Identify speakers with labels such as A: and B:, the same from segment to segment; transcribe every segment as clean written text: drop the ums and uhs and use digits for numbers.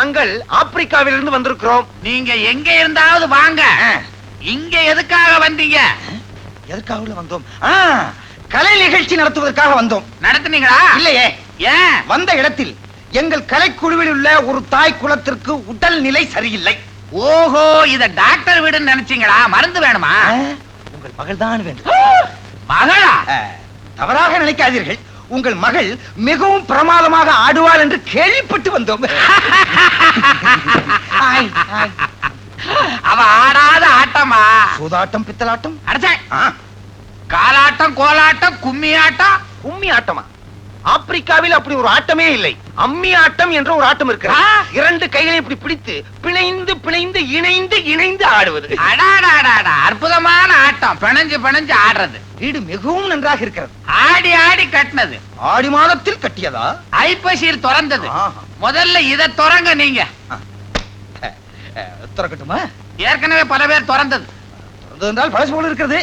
A: நாங்கள் ஆப்பிரிக்காவிலிருந்து வந்திருக்கிறோம்.
B: நீங்க எங்க இருந்தாவது வாங்க. இங்க எதுக்காக வந்தீங்க?
A: எதுக்காக வந்தோம்? கலை நிகழ்ச்சி நடத்துவதற்காக வந்தோம்.
B: நடத்துனீங்களா?
A: இல்லையே.
B: ஏன்?
A: வந்த இடத்தில் எங்கள் கலைக்குழுவில் உள்ள ஒரு தாய் குலத்திற்கு உடல் நிலை சரியில்லை.
B: ஓஹோ, இத டாக்டர் வீடுன்னு நினைச்சீங்களா? மருந்து வேணுமா?
A: உங்கள் மகள் தான் வேண்டும்.
B: மகளா?
A: தவறாக நினைக்காதீர்கள். உங்கள் மகள் மிகவும் பிரமாதமாக ஆடுவாள் என்று கேள்விப்பட்டு வந்தோம்.
B: அவ ஆடாத ஆட்டமா?
A: சூதாட்டம், பித்தலாட்டம்,
B: அடச்சே, காலாட்டம், கோலாட்டம், கும்மி ஆட்டம்.
A: கும்மி ஆட்டமா? ஆப்பிரிக்காவில் அப்படி ஒரு ஆட்டமே இல்லை. அம்மி ஆட்டம் என்ற ஒரு ஆட்டம் இருக்கிறது. இரண்டு கைகளை இப்படி பிடித்து பிணைந்து பிணைந்து இணைந்து இணைந்து ஆடுவது.
B: அடாடாடாடா, அற்புதமான ஆட்டம். பிணைஞ்சு பிணைஞ்சு ஆடுறது.
A: வீடு மிகவும் நன்றாக இருக்கிறது.
B: ஆடி ஆடி கட்டினது.
A: ஆடி மாதத்தில் கட்டியதா?
B: ஐப்பசியில் திறந்தது. முதல்ல இத திறங்க. நீங்க
A: திறக்கட்டுமா?
B: ஏற்கனவே பல பேர் திறந்தது.
A: திறந்தது என்றால் பழசு போல இருக்கிறது.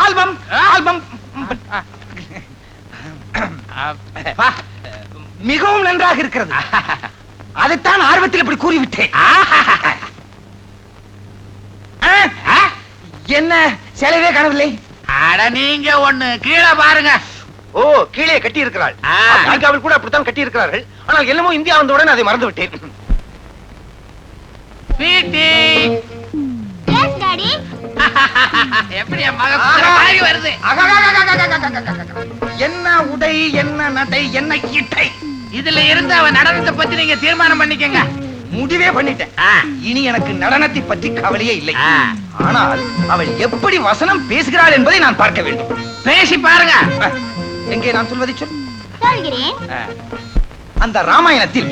A: ஆல்பம் ஆல்பம் மிகவும் நன்றாக இருக்கிறது. அதைத்தான் ஆர்வத்தில் இப்படி கூறிவிட்டேன். என்ன சேலவே காணவில்லை?
B: அட நீங்க ஒண்ணு கீழே பாருங்க.
A: ஓ, கீழே கட்டி இருக்கிறாள். அமெரிக்காவில் கூட அப்படித்தான் கட்டி இருக்கிறார்கள். ஆனால் என்னமோ இந்தியா வந்தவுடன் அதை மறந்து விட்டேன்.
B: எப்படி வருது?
A: என்ன உடை, என்ன நடை, என்ன இட்டை.
B: இதுல இருந்து அவன் நடனத்தை பத்தி நீங்க தீர்மானம் பண்ணிக்கங்க.
A: முடிவே பண்ணிட்டேன். இனி எனக்கு நடனத்தை பற்றி கவலையே இல்லை. ஆனால் அவள் எப்படி வசனம் பேசுகிறாள் என்பதை நான் பார்க்க வேண்டும்.
B: பேசி பாருங்க.
A: எங்கே நான் சொல்வதை சொல்கிறேன். அந்த ராமாயணத்தில்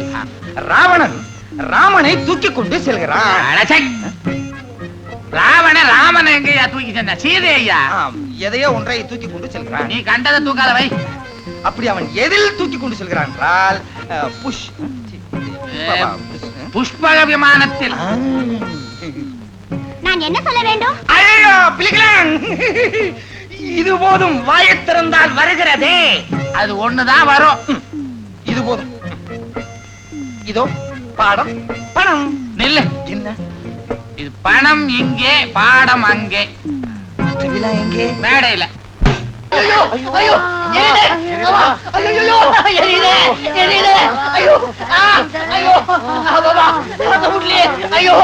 A: ராவணன் ராமனை தூக்கி கொண்டு செல்கிறான்.
B: ராமன் எங்கயா தூக்கி சென்ற? சீதை ஐயா
A: எதையோ ஒன்றை தூக்கி கொண்டு செல்கிறான்.
B: நீ கண்டதை தூக்காத வை.
A: அப்படி அவன் எதில் தூக்கி கொண்டு செல்கிறான் என்றால்
B: புஷ்பக விமானத்தில்.
C: நான் என்ன சொல்ல வேண்டும்?
A: ஐயோ, பிளிகளான். இது போதும். வாயைத் திறந்தால் வருகிறதே.
B: அது ஒண்ணுதான் வரும்.
A: இது போதும். இதோ பாடம், பணம்.
B: நில்லு.
A: என்ன
B: இது? பணம் இங்கே, பாடம் அங்கே.
A: எங்கே?
B: மேடையில.
C: ஐயோ ஐயோ, எரியுதே. ஐயோ எரியுதே, எரியுதே. ஐயோ ஐயோ, பாபா அந்த முட்லி. ஐயோ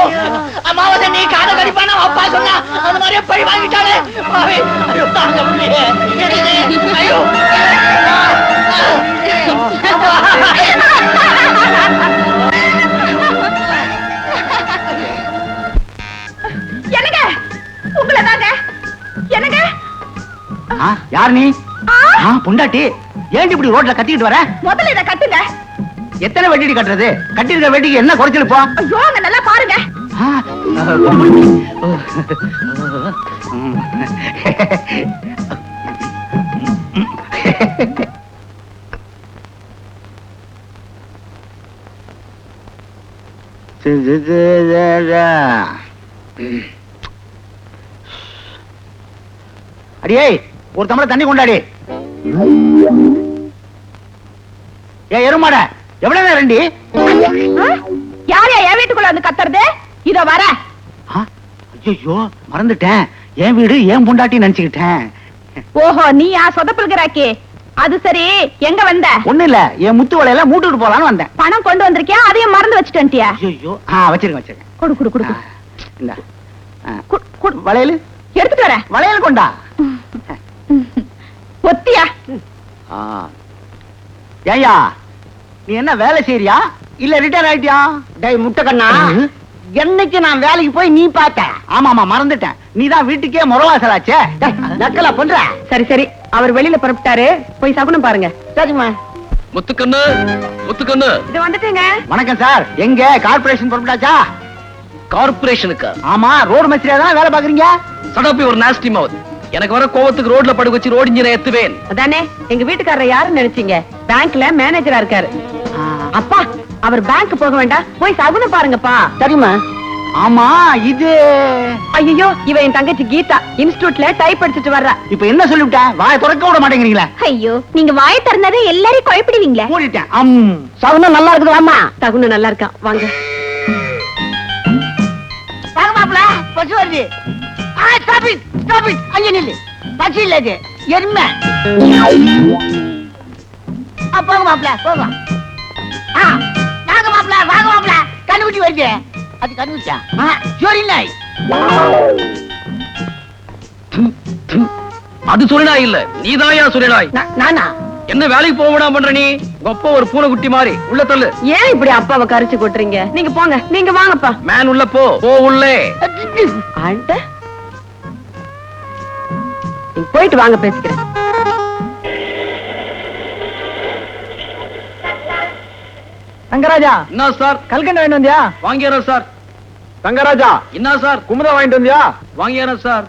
C: அம்மாவத நீ காத கடிப்பானா அப்பா சொன்னா அந்த மாதிரியே பழி வாங்கிட்டானே பாவி. ஐயோ தாங்க முடியல. எரியுதே. ஐயோ
D: என்னங்க, உங்களை தாங்க. என்னங்க,
E: யார் நீ? பொண்டாட்டி. ஏன் இப்படி ரோட்ல கத்திக்கிட்டு வர?
D: முதல்ல இத கட்டுங்க.
E: எத்தனை வெட்டி கட்டுறது? கட்டிருக்க வெட்டிக்கு என்ன குறைச்சல் போ?
D: ஐயோ, அங்க நல்லா பாருங்க.
E: அடியே, ஒரு தமிழ தண்ணி கொண்டாடி. ஏ எருமாட, எவ்வளவு நேரண்டி?
D: யார் என் வீட்டுக்குள்ள வந்து கத்துறது? இத வர.
E: ஐயோ, மறந்துட்டேன். என் வீடு என் பொண்டாட்டி நினைச்சுக்கிட்டேன்.
D: ஓஹோ, நீ சொதப்பல்கிறாக்கி. அது சரி, எங்க வந்த?
E: ஒண்ணு இல்ல, என் முத்து வளையல மூட்டுட்டு போலான்னு வந்தேன்.
D: பணம் கொண்டு வந்திருக்கியா? அதையும் மறந்து வச்சுட்டியா?
E: ஐயோ, வச்சிருக்கேன் வச்சிருக்கேன்.
D: கொடு கொடு கொடு.
E: இந்த வளையல்
D: எடுத்துட்டு வர.
E: வளையல் கொண்டா.
D: ஒத்தியா?
E: ஏயா, நீ என்ன வேலை செய்யறியா இல்ல ரிட்டையர் ஆயிட்டியா?
F: டேய் முட்டைக்கண்ணா, என்னைக்கு நான் வேலைக்கு போய் நீ பார்த்த?
E: ஆமாமா, மறந்துட்டேன். நீதான் வீட்டுக்கே முறவாசலாச்சே.
F: நக்கலா பண்ற?
D: சரி சரி, அவர் வெளியில புறப்பட்டாரு, போய் சகுனம் பாருங்க.
F: சரிம்மா.
G: முத்துக்கண்ணு, முத்துக்கண்ணு.
D: இது வந்துட்டேங்க.
E: வணக்கம் சார். எங்க கார்பரேஷன் புறப்பட்டாச்சா?
G: கார்பரேஷனுக்கு?
E: ஆமா, ரோடு மேஸ்திரியா தான் வேலை பாக்குறீங்க.
G: சடாப்பி ஒரு நாஸ்டி மவுத். எனக்கு வர கோவத்துக்கு ரோட்ல படுக்க வச்சு ரோடு இன்ஜினை ஏத்துவேன்.
D: அதானே, எங்க வீட்டுக்காரர் யாருன்னு நினைச்சீங்க? பேங்க்ல மேனேஜரா இருக்காரு. அப்பா, அவர் பேங்க் போக வேண்டாம், போய் சகுனம் பாருங்கப்பா.
F: சரிம்மா.
E: ஆமா இது
D: ஐயோ இவ என் தங்கச்சி கீதா இன்ஸ்டிடியூட்ல டைப் படிச்சுட்டு வர்றா.
E: இப்ப என்ன சொல்லிவிட்டேன்? வாயை திறக்க விட மாட்டேங்கிறீங்களா?
D: ஐயோ நீங்க வாயை திறந்தாவே எல்லாரையும் குழப்பிடுவீங்களே.
E: மூடிட்டேன்.
F: சகுனம் நல்லா இருக்குது அம்மா.
D: தகுன நல்லா இருக்கான் வாங்க.
F: வாங்க மாப்பிள, பசு வருது. ஸ்டாப் இட் அங்க நில்லு. பசு இல்ல இது எருமை. போங்க மாப்பிள போங்க. வாங்க மாப்பிள கண்ணுக்குட்டி வருது. அது கண்ணுக்குட்டியா? சோரி நாய்.
G: அது சொல்லினாய் இல்ல, நீதாயா சொல்லினாய்.
F: நானா?
G: என்ன வேலைக்கு போக விடாம பண்ற நீ? கொப்ப ஒரு பூனைக்குட்டி மாதிரி உள்ள தள்ளு.
D: ஏன் இப்படி அப்பாவை கரிச்சு கொட்டுறீங்க? நீங்க போங்க, நீங்க வாங்கப்பா.
G: மேன் உள்ள போ உள்ளே.
D: ஆண்ட நீங்க போயிட்டு வாங்க, பேசிக்கிறேன்.
F: தங்கராஜா
G: என்ன சார்?
F: கல்கண்டு வாங்கிட்டு வந்தியா?
G: வாங்கியாரன் சார்.
E: தங்கராஜா
G: என்ன சார்?
E: குமுதா வாங்கிட்டு வந்தியா?
G: வாங்கியாரன் சார்.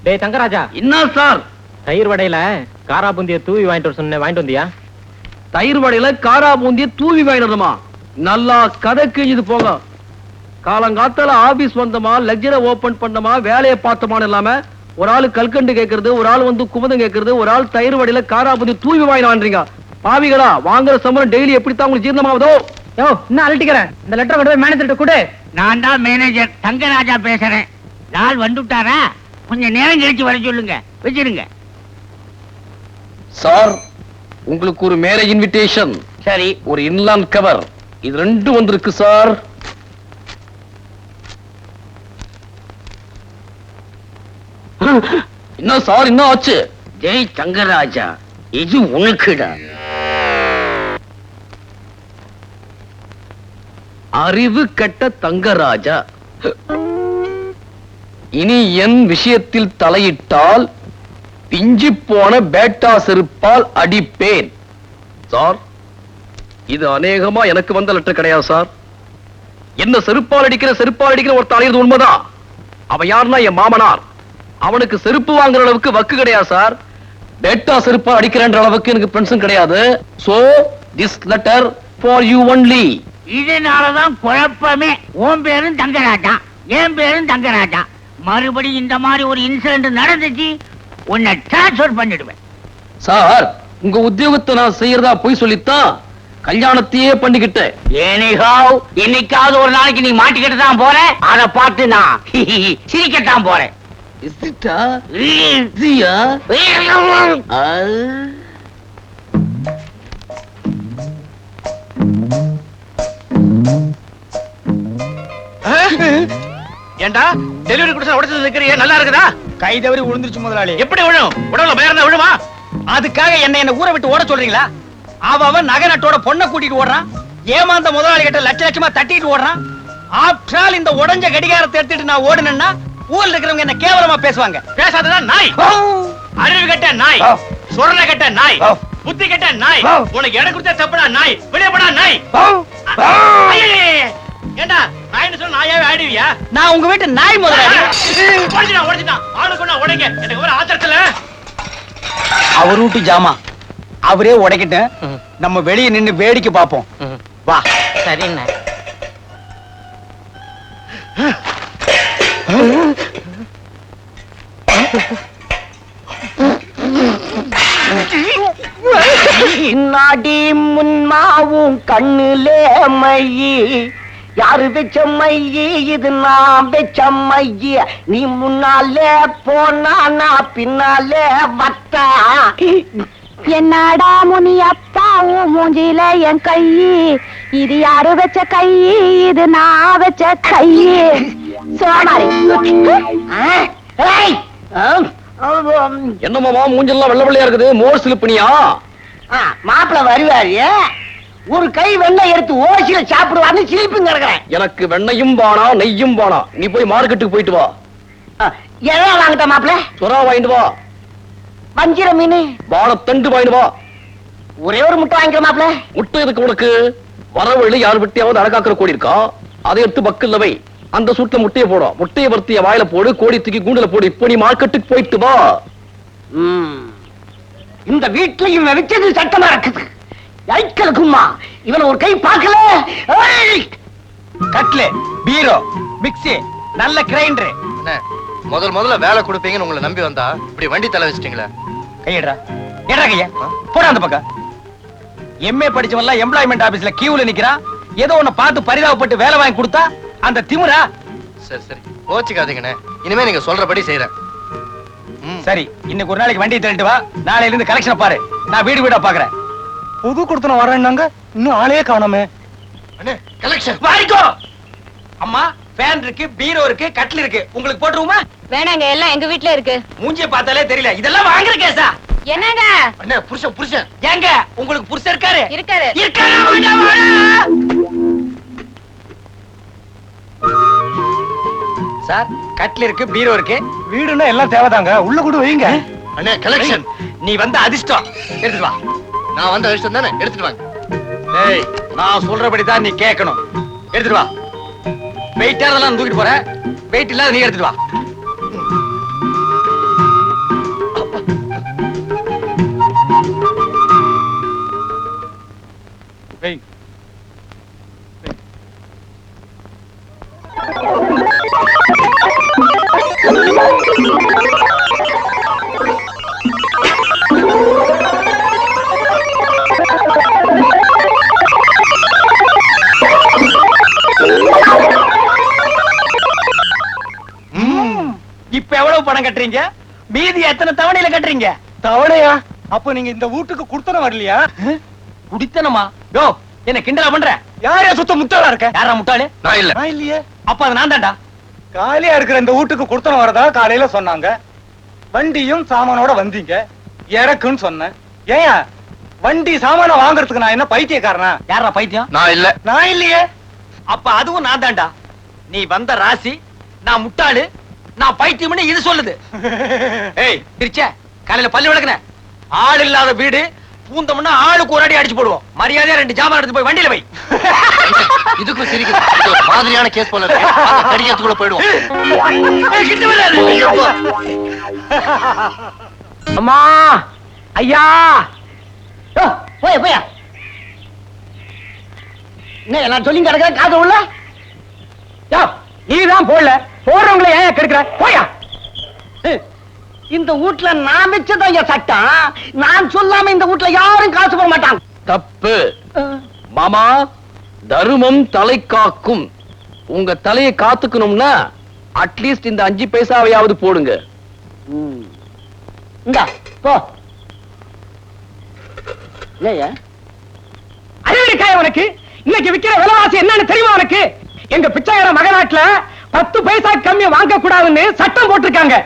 H: டேய் தங்கராஜா,
G: என்ன சார்?
H: தயிர் வடையில காரா பூந்திய தூவி வாங்கிட்டு வர சொன்னேன், வாங்கிட்டு வந்தியா?
G: தயிர் வடையில காரா பூந்திய தூவி வாங்கிடுமா? நல்லா கதை கிழிஞ்சது போங்க. காலங்காத்தால ஆபீஸ் வந்தமா, லெக்சரை ஓபன் பண்ணமா, வேலையை பார்த்தோமான்னு இல்லாம ஒரு ஆளு கல்கண்டு கேட்கறது, ஒரு ஆள் வந்து குமுதம் கேட்கறது, ஒரு ஆள் தயிர் வடையில காரா பூந்திய தூவி வாங்கிடுவான்றீங்க. பாவிகளா, வாங்குற சம்பளம் டெய்லி எப்படித்தான் உங்களுக்கு ஜீரணமாவதோ?
F: யோ இன்னும் அழட்டிக்கிறேன். இந்த லெட்டர் கொண்டு போய் மேனேஜர்கிட்ட கொடு.
B: நான் தான் மேனேஜர் தங்கராஜா பேசுறேன். நாள் வந்துட்டாரா? கொஞ்சம் நேரம் கழிச்சு வர சொல்லுங்க, வச்சிருங்க.
G: சார், உங்களுக்கு ஒரு மேரேஜ் இன்விடேஷன்,
B: சரி,
G: ஒரு இன்லாண்ட் கவர், இது ரெண்டும் வந்திருக்கு சார். என்ன சார், என்ன ஆச்சு?
B: ஜெய் தங்கராஜா, இது உனக்குடா.
G: அறிவு கெட்ட தங்கராஜா, இனி என் விஷயத்தில் தலையிட்டால் பிஞ்சு போன பேட்டா செருப்பால் அடிப்பேன். சார், இது அநேகமா எனக்கு வந்த லெட்டர் கிடையாது சார். என்ன செருப்பால் அடிக்கிற ஒருத்தர் அலையிறது உண்மைதான். அவன் யாருன்னா என் மாமனார். அவனுக்கு செருப்பு வாங்குற அளவுக்கு வக்கு கிடையாது சார். பேட்டா செருப்பால் அடிக்கிறன்ற அளவுக்கு எனக்கு பென்ஷன் கிடையாது. So this letter for you only.
B: இதனாலதான் குழப்பமே. உன் பேரும் தங்கராஜா, என் பேரும் தங்கராஜா. மறுபடியும் இந்த மாதிரி ஒரு இன்சிடென்ட் நடந்துச்சு, உன்னை டிரான்ஸ்பர் பண்ணிடுவேன்.
G: சார், உங்க உத்தியோகத்தை நான் செய்யறதா போய் சொல்லித்தான் கல்யாணத்தையே பண்ணிக்கிட்டேன்.
B: ஏனிகாவ், என்னைக்காவது ஒரு நாளைக்கு நீ மாட்டிக்கிட்டு தான் போற. அதை பார்த்து நான் சிரிக்கத்தான் போறேன்.
A: ஏண்டா டெலிவரி கொடுத்து உடைச்சது இருக்கிறீங்க, நல்லா இருக்குதா? கை தவறி விழுந்துருச்சு முதலாளி. எப்படி விழும்? உடம்புல பயர்ந்தா விழுமா? அதுக்காக என்ன ஊரை விட்டு ஓட சொல்றீங்களா? அவன் நகை நட்டோட பொண்ணை கூட்டிட்டு ஓடுறான். ஏமாந்த முதலாளி கிட்ட லட்ச லட்சமா தட்டிட்டு ஓடுறான். ஆஃப்டர் ஆல் இந்த உடைஞ்ச கடிகாரத்தை எடுத்துட்டு நான் ஓடுனேன்னா ஊர்ல இருக்கிறவங்க என்ன கேவலமா பேசுவாங்க. பேசாததான் நாய், அறிவு கட்ட நாய், சொரண கட்ட நாய், புத்தி கட்ட நாய். உனக்கு இடம் கொடுத்தா தப்புடா நாய், வெளியே போடா நாய். ஏண்டா நாய்னு சொல்ல நாயாவே ஆடுவியா? நான் உங்க வீட்டு நாய் முதலாளி. உடைச்சிட்டான் ஆளுக்கு ஒண்ணா உடைங்க. எனக்கு ஒரு ஆத்திரத்துல அவர் வீட்டு ஜாமா அவரே உடைக்கிட்டு நம்ம வெளியே நின்னு வேடிக்கை பார்ப்போம். வா.
B: சரிண்ணா.
F: நாடி முன்மாவும் கண்ணுலே மையி, யாரு வெச்ச மையி? இது நான் வெச்ச மையி. நீ முன்னாலே போனா நான் பின்னாலே வத்தா.
D: என்னடா முனியப்பா உன் மூஞ்சில என் கை, இது யாரு வச்ச கை? இது நான் வச்ச கை. சோமாரி.
G: என்னமாமா மூஞ்செல்லாம் வெள்ள வெள்ளையா இருக்குது? மோர் சிலுப்பனியா?
F: மாப்பிள்ள வருவாரு, ஒரு கை வெண்ணெய் எடுத்து ஓசியில சாப்பிடுவான்னு சிரிப்புங்க இருக்கிறேன்.
G: எனக்கு வெண்ணையும் வானா நெய்யும் வானா. நீ போய் மார்க்கெட்டுக்கு போயிட்டு வா.
F: எதா வாங்கிட்ட மாப்பிள்ள?
G: சுறா வாங்கிட்டு வா.
F: வஞ்சிர மீன்
G: வாழைத்தண்டு வாங்கிட்டு வா.
F: ஒரே ஒரு முட்டை வாங்கிக்கிற மாப்பிள்ள.
G: முட்டை எதுக்கு உனக்கு? வரவழி யார் வெட்டியாவது அழகாக்கிற கோடி இருக்கா? அதை எடுத்து பக்கல்ல வை. அந்த சூட்ல முட்டையை போடும். முட்டையை வறுத்திய வாயில போடு, கோடி தூக்கி கூண்டுல போடு. இப்போ நீ மார்க்கெட்டுக்கு போயிட்டு வா.
F: இந்த வீட்டுல இவன் வச்சது சட்டமா இருக்குது. ஐக்கலுக்குமா இவன் ஒரு கை பார்க்கல.
A: கட்லு, பீரோ, மிக்ஸி, நல்ல கிரைண்டர்.
I: முதல்ல வேலை கொடுப்பீங்கன்னு உங்களை நம்பி வந்தா இப்படி வண்டி தலை வச்சிட்டீங்களே.
A: கையடா ஏடா கைய போடா அந்த பக்கம். எம்ஏ படிச்சவன்லாம் எம்ப்ளாய்மெண்ட் ஆபீஸ்ல கியூல நிக்கிறான். ஏதோ ஒண்ணு பார்த்து பரிதாபப்பட்டு வேலை வாங்கி கொடுத்தா அந்த திமிரா?
I: சரி கோச்சிக்காதீங்கண்ணே, இனிமே நீங்க சொல்றபடி செய்யறேன்.
A: சரி, இன்னைக்கு ஒரு நாளைக்கு வண்டியை தள்ளிட்டு வா. நாளையில இருந்து கலெக்ஷன் பாரு. நான் வீடு வீடா பாக்குறேன். புது கொடுத்தன வரேன்னாங்க, இன்னும் ஆளே காணோமே.
I: அண்ணே கலெக்ஷன்
A: வாரிக்கோ. அம்மா ஃபேன் இருக்கு, பீரோ இருக்கு, கட்டில் இருக்கு. உங்களுக்கு போட்டுருவோமா?
D: வேணாங்க, எல்லாம் எங்க வீட்ல இருக்கு.
A: மூஞ்சிய பார்த்தாலே தெரியல. இதெல்லாம் வாங்குற கேஸா?
D: என்னங்க?
I: அண்ணே புருஷன்
A: ஏங்க உங்களுக்கு புருஷன் இருக்காரு?
D: இருக்காரு.
A: சார், கட்டில் இருக்கு, பீரோ இருக்கு. வீடுன்னா எல்லாம் தேவைதாங்க. உள்ள கூட வைங்க.
I: அண்ணே கலெக்ஷன்.
A: நீ வந்த அதிர்ஷ்டம். எடுத்துட்டு வா.
I: நான் வந்த விஷயம் தானே, எடுத்துட்டு வாங்க.
A: டேய், நான் சொல்றபடிதான் நீ கேட்கணும். எடுத்துட்டு வா. வெயிட்டா அதெல்லாம் தூக்கிட்டு போற. வெயிட் இல்லாத நீ எடுத்துட்டு வா. வெய். இப்ப எவ்வளவு பணம் கட்டுறீங்க? மீதி எத்தனை தவணையில கட்டுறீங்க? தவணையா? அப்ப நீங்க இந்த வீட்டுக்கு குடுத்தன வரலையா? குடித்தனமா? யோ, என்ன கிண்டலா பண்ற? யாரே சுத்த முட்டாளா இருக்க? யாரா முட்டாளு?
I: நான் இல்ல.
A: நான் இல்லையே. அப்ப அது நான் தான்டா. காலியா இருக்கிற இந்த வீட்டுக்கு குடுத்தன வரதா காலையில சொன்னாங்க. வண்டியும் சாமானோட வந்தீங்க. இறக்குன்னு சொன்னேன். ஏன் வண்டி சாமான வாங்குறதுக்கு நான் என்ன பைத்தியக்காரனா? யாரா பைத்தியம்?
I: நான் இல்ல.
A: நான் இல்லையே. அப்ப அதுவும் நான் தான்டா. நீ வந்த ராசி, நான் முட்டாளு, நான் பைத்தியம்னு இது சொல்லுது. ஏய் திருச்ச, காலையில பல்லு விளக்குன. ஆள் இல்லாத வீடு, பூந்தம்னா ஆளுக்கு ஒரு அடி அடிச்சு போடுவோம். மரியாதையா 2 ஜாமான் எடுத்து போய் வண்டியில வை.
I: இதுக்கு சிரிக்க மாதிரியான கேஸ் போல இருக்கு. கடிக்கிறதுக்குள்ள போயிடுவோம்.
A: கிட்ட வராது.
E: அம்மா, ஐயா,
F: போயா என்ன நான் சொல்லி கிடக்கிறேன் காது உள்ள.
E: நீதான் போடல, போடுறவங்களை ஏன் கெடுக்கிற? போயா.
F: இந்த வீட்டுல நான் வச்சதான் என் சட்டம். நான் சொல்லாம இந்த வீட்டுல யாரும் காசு போட மாட்டாங்க.
G: தப்பு மாமா. தருமம் தலை காக்கும். உங்க தலையை காத்துக்கணும்னா அட்லீஸ்ட் இந்த 5 பைசாவையாவது போடுங்க.
F: இந்தா போ. இல்லையா
E: அறிவிக்காய உனக்கு இன்னைக்கு விக்கிற விலைவாசி என்னன்னு தெரியுமா உனக்கு? எங்க பிச்சைக்கார மகநாட்டுல 10 பைசா கம்மி வாங்க கூடாதுன்னு சட்டம் போட்டிருக்காங்க.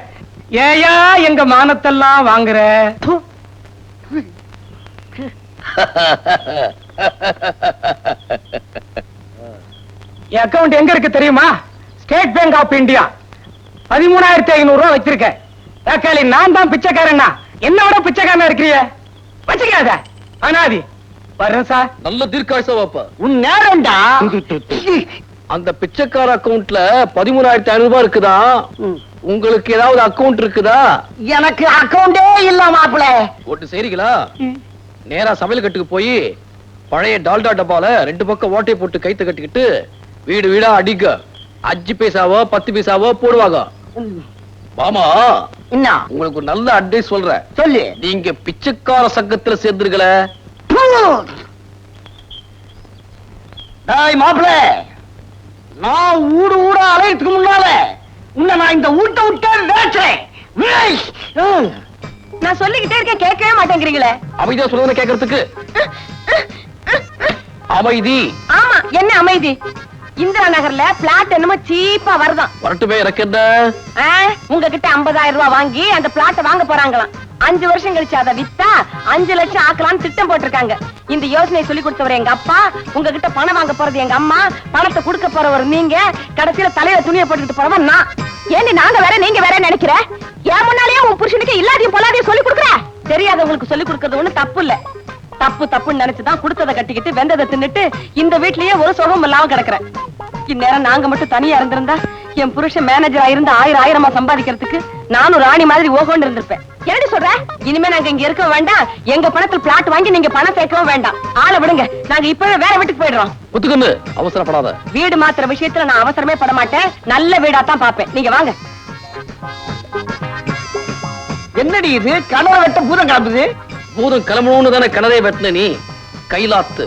E: ஏயா எங்க மானத்தெல்லாம் வாங்குற? என் அக்கவுண்ட் எங்க இருக்கு தெரியுமா? State bank of India. 13,500 ரூபாய் வச்சிருக்கேன். தக்காளி நான் தான் பிச்சைக்காரன்னா என்னோட பிச்சைக்காரனா இருக்கிறிய? வச்சுக்காத அனாதி. வர்றேன் சார்.
G: நல்ல தீர்க்காயுசா வாப்பா.
F: உன் நேரம்டா.
G: அந்த பிச்சைக்கார அக்கவுண்ட்ல 13,500 ரூபாய் இருக்குதா? உங்களுக்கு ஏதாவது அக்கவுண்ட் இருக்குதா?
F: எனக்கு அக்கவுண்டே இல்ல மாப்பிள.
G: ஒட்டு செய்றீங்களா? நேரா சமையல் கட்டுக்கு போய் பழைய டால்டா டப்பால 2 பக்கம் ஓட்டை போட்டு கைத்து கட்டிக்கிட்டு வீடு வீடா அடிக்க. 5 பைசாவோ 10 பைசாவோ போடுவாங்க. மாமா,
F: என்ன
G: உங்களுக்கு ஒரு நல்ல அட்வைஸ் சொல்றேன்.
F: சொல்லு.
G: நீங்க பிச்சைக்கார சங்கத்துல சேர்ந்துருக்கல.
F: மாப்பிள, நான் ஊடு ஊடா அலையத்துக்கு முன்னால உன்னை நான் இந்த ஊட்ட விட்டே வேற்றேன்.
D: நான் சொல்லிக்கிட்டே இருக்கேன், கேட்கவே மாட்டேங்கிறீங்களே.
G: அமைதியா சொல்லுங்க கேட்கறதுக்கு. அமைதி.
D: ஆமா, என்ன அமைதி? இந்திரா நகர்ல பிளாட் என்னமோ சீப்பா வருதான்.
G: வரட்டுமே, எனக்கு என்ன?
D: உங்ககிட்ட 50,000 ரூபாய் வாங்கி அந்த பிளாட்டை வாங்க போறாங்களாம். 5 வருஷம் கழிச்சு அதை வித்தா 5 லட்சம் ஆக்கலாம்னு திட்டம் போட்டிருக்காங்க. இந்த யோசனையை சொல்லி கொடுத்தவர் எங்க அப்பா, உங்ககிட்ட பணம் வாங்க போறது எங்க அம்மா, பணத்தை கொடுக்க போறவர் நீங்க, கடைசியில தலையில துணியை போட்டுக்கிட்டு போறவன் நான். ஏண்டி நாங்க வேற நீங்க வேற நினைக்கிற? ஏன் முன்னாலேயே உன் புருஷனுக்கு இல்லாதையும் பொல்லாதையும் சொல்லி கொடுக்குற? தெரியாதவங்களுக்கு சொல்லி கொடுக்கறது ஒண்ணு தப்பு இல்ல. தப்பு தப்புன்னு நினைச்சுதான் கொடுத்ததை கட்டிக்கிட்டு வெந்ததை தின்னுட்டு இந்த வீட்லயே ஒரு சுகம் இல்லாம கிடக்குறேன். இந்நேரம் நாங்க மட்டும் தனியா இருந்திருந்தா என் புருஷன் மேனேஜரா இருந்து 1000 1000 சம்பாதிக்கிறதுக்கு நானும் ராணி மாதிரி ஓகோண்டு இருந்திருப்பேன். என்னடி சொல்ற? இனிமே நாங்க இங்க இருக்க வேண்டாம். எங்க பணத்துல பிளாட் வாங்கி நீங்க பணம் சேர்க்கவும் வேண்டாம். ஆளை விடுங்க. நாங்க இப்பவே வேற வீட்டுக்கு போயிடுறோம்.
G: ஒத்துக்கண்ணு, அவசரப்படாத.
D: வீடு மாத்திர விஷயத்துல நான் அவசரமே பட மாட்டேன். நல்ல வீடா தான் பாப்பேன். நீங்க வாங்க.
E: என்னடி இது? கனவை வெட்ட பூதம் கிளம்புது.
G: பூதம் கிளம்பணும்னு தானே கனவே வெட்டின நீ. கைலாத்து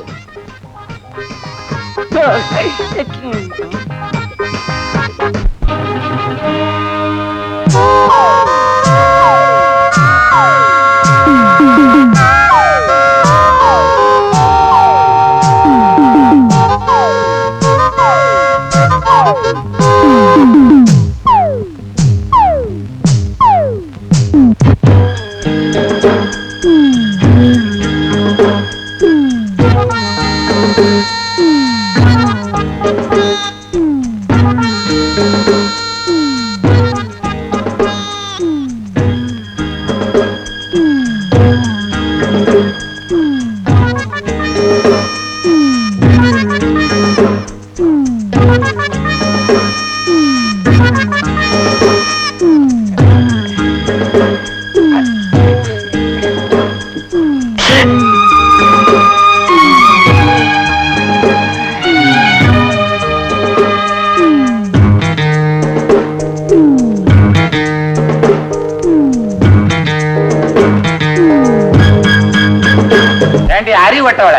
A: அறிவட்டவள.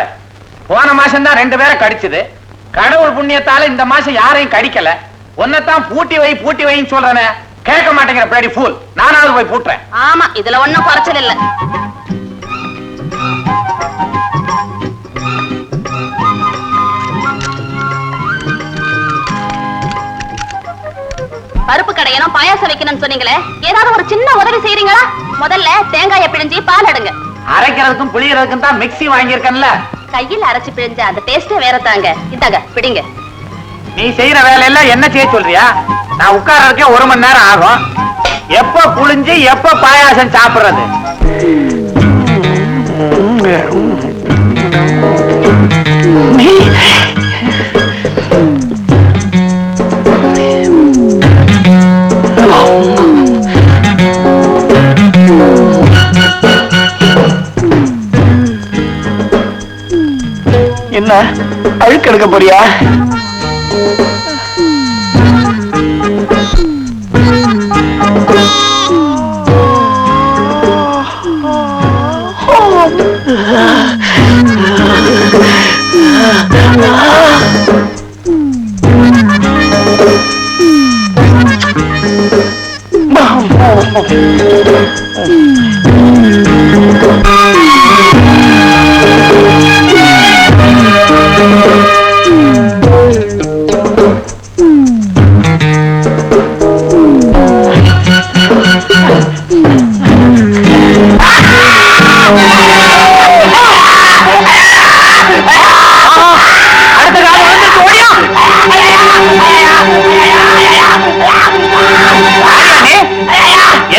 A: போன மாசம் தான் 2 பேரை கடிச்சது. கடவுள் புண்ணியத்தால இந்த மாசம் யாரையும் கடிக்கல. ஒன்னதான் பூட்டி வைன்னு சொல்றேனே, கேட்க மாட்டேங்கிற பிளடி ஃபூல். நானாவது போய் பூட்டுறேன்.
D: ஆமா, இதுல ஒண்ணும் குறைச்சல் இல்ல. பருப்பு கடையணும், பாயாசம் வைக்கணும்னு சொன்னீங்களே, ஏதாவது ஒரு சின்ன உதவி செய்றீங்களா? முதல்ல தேங்காயை பிழிஞ்சி பால் எடுங்க.
A: அரைக்கிறதுக்கும் புளியறதுக்கும் தான் மிக்ஸி வாங்கியிருக்கேன்ல.
D: கையில் அரைச்சு பிழிஞ்ச அந்த டேஸ்டே வேற தாங்க. இந்தாங்க பிடிங்க.
A: நீ செய்யற வேலையெல்லாம் என்ன செய்ய சொல்றியா? நான் உட்கார்றதுக்கே 1 மணி நேரம் ஆகும். எப்ப புளிஞ்சு எப்ப பாயாசம் சாப்பிடுறது? என்ன அழுக்கு எடுக்க போறியா?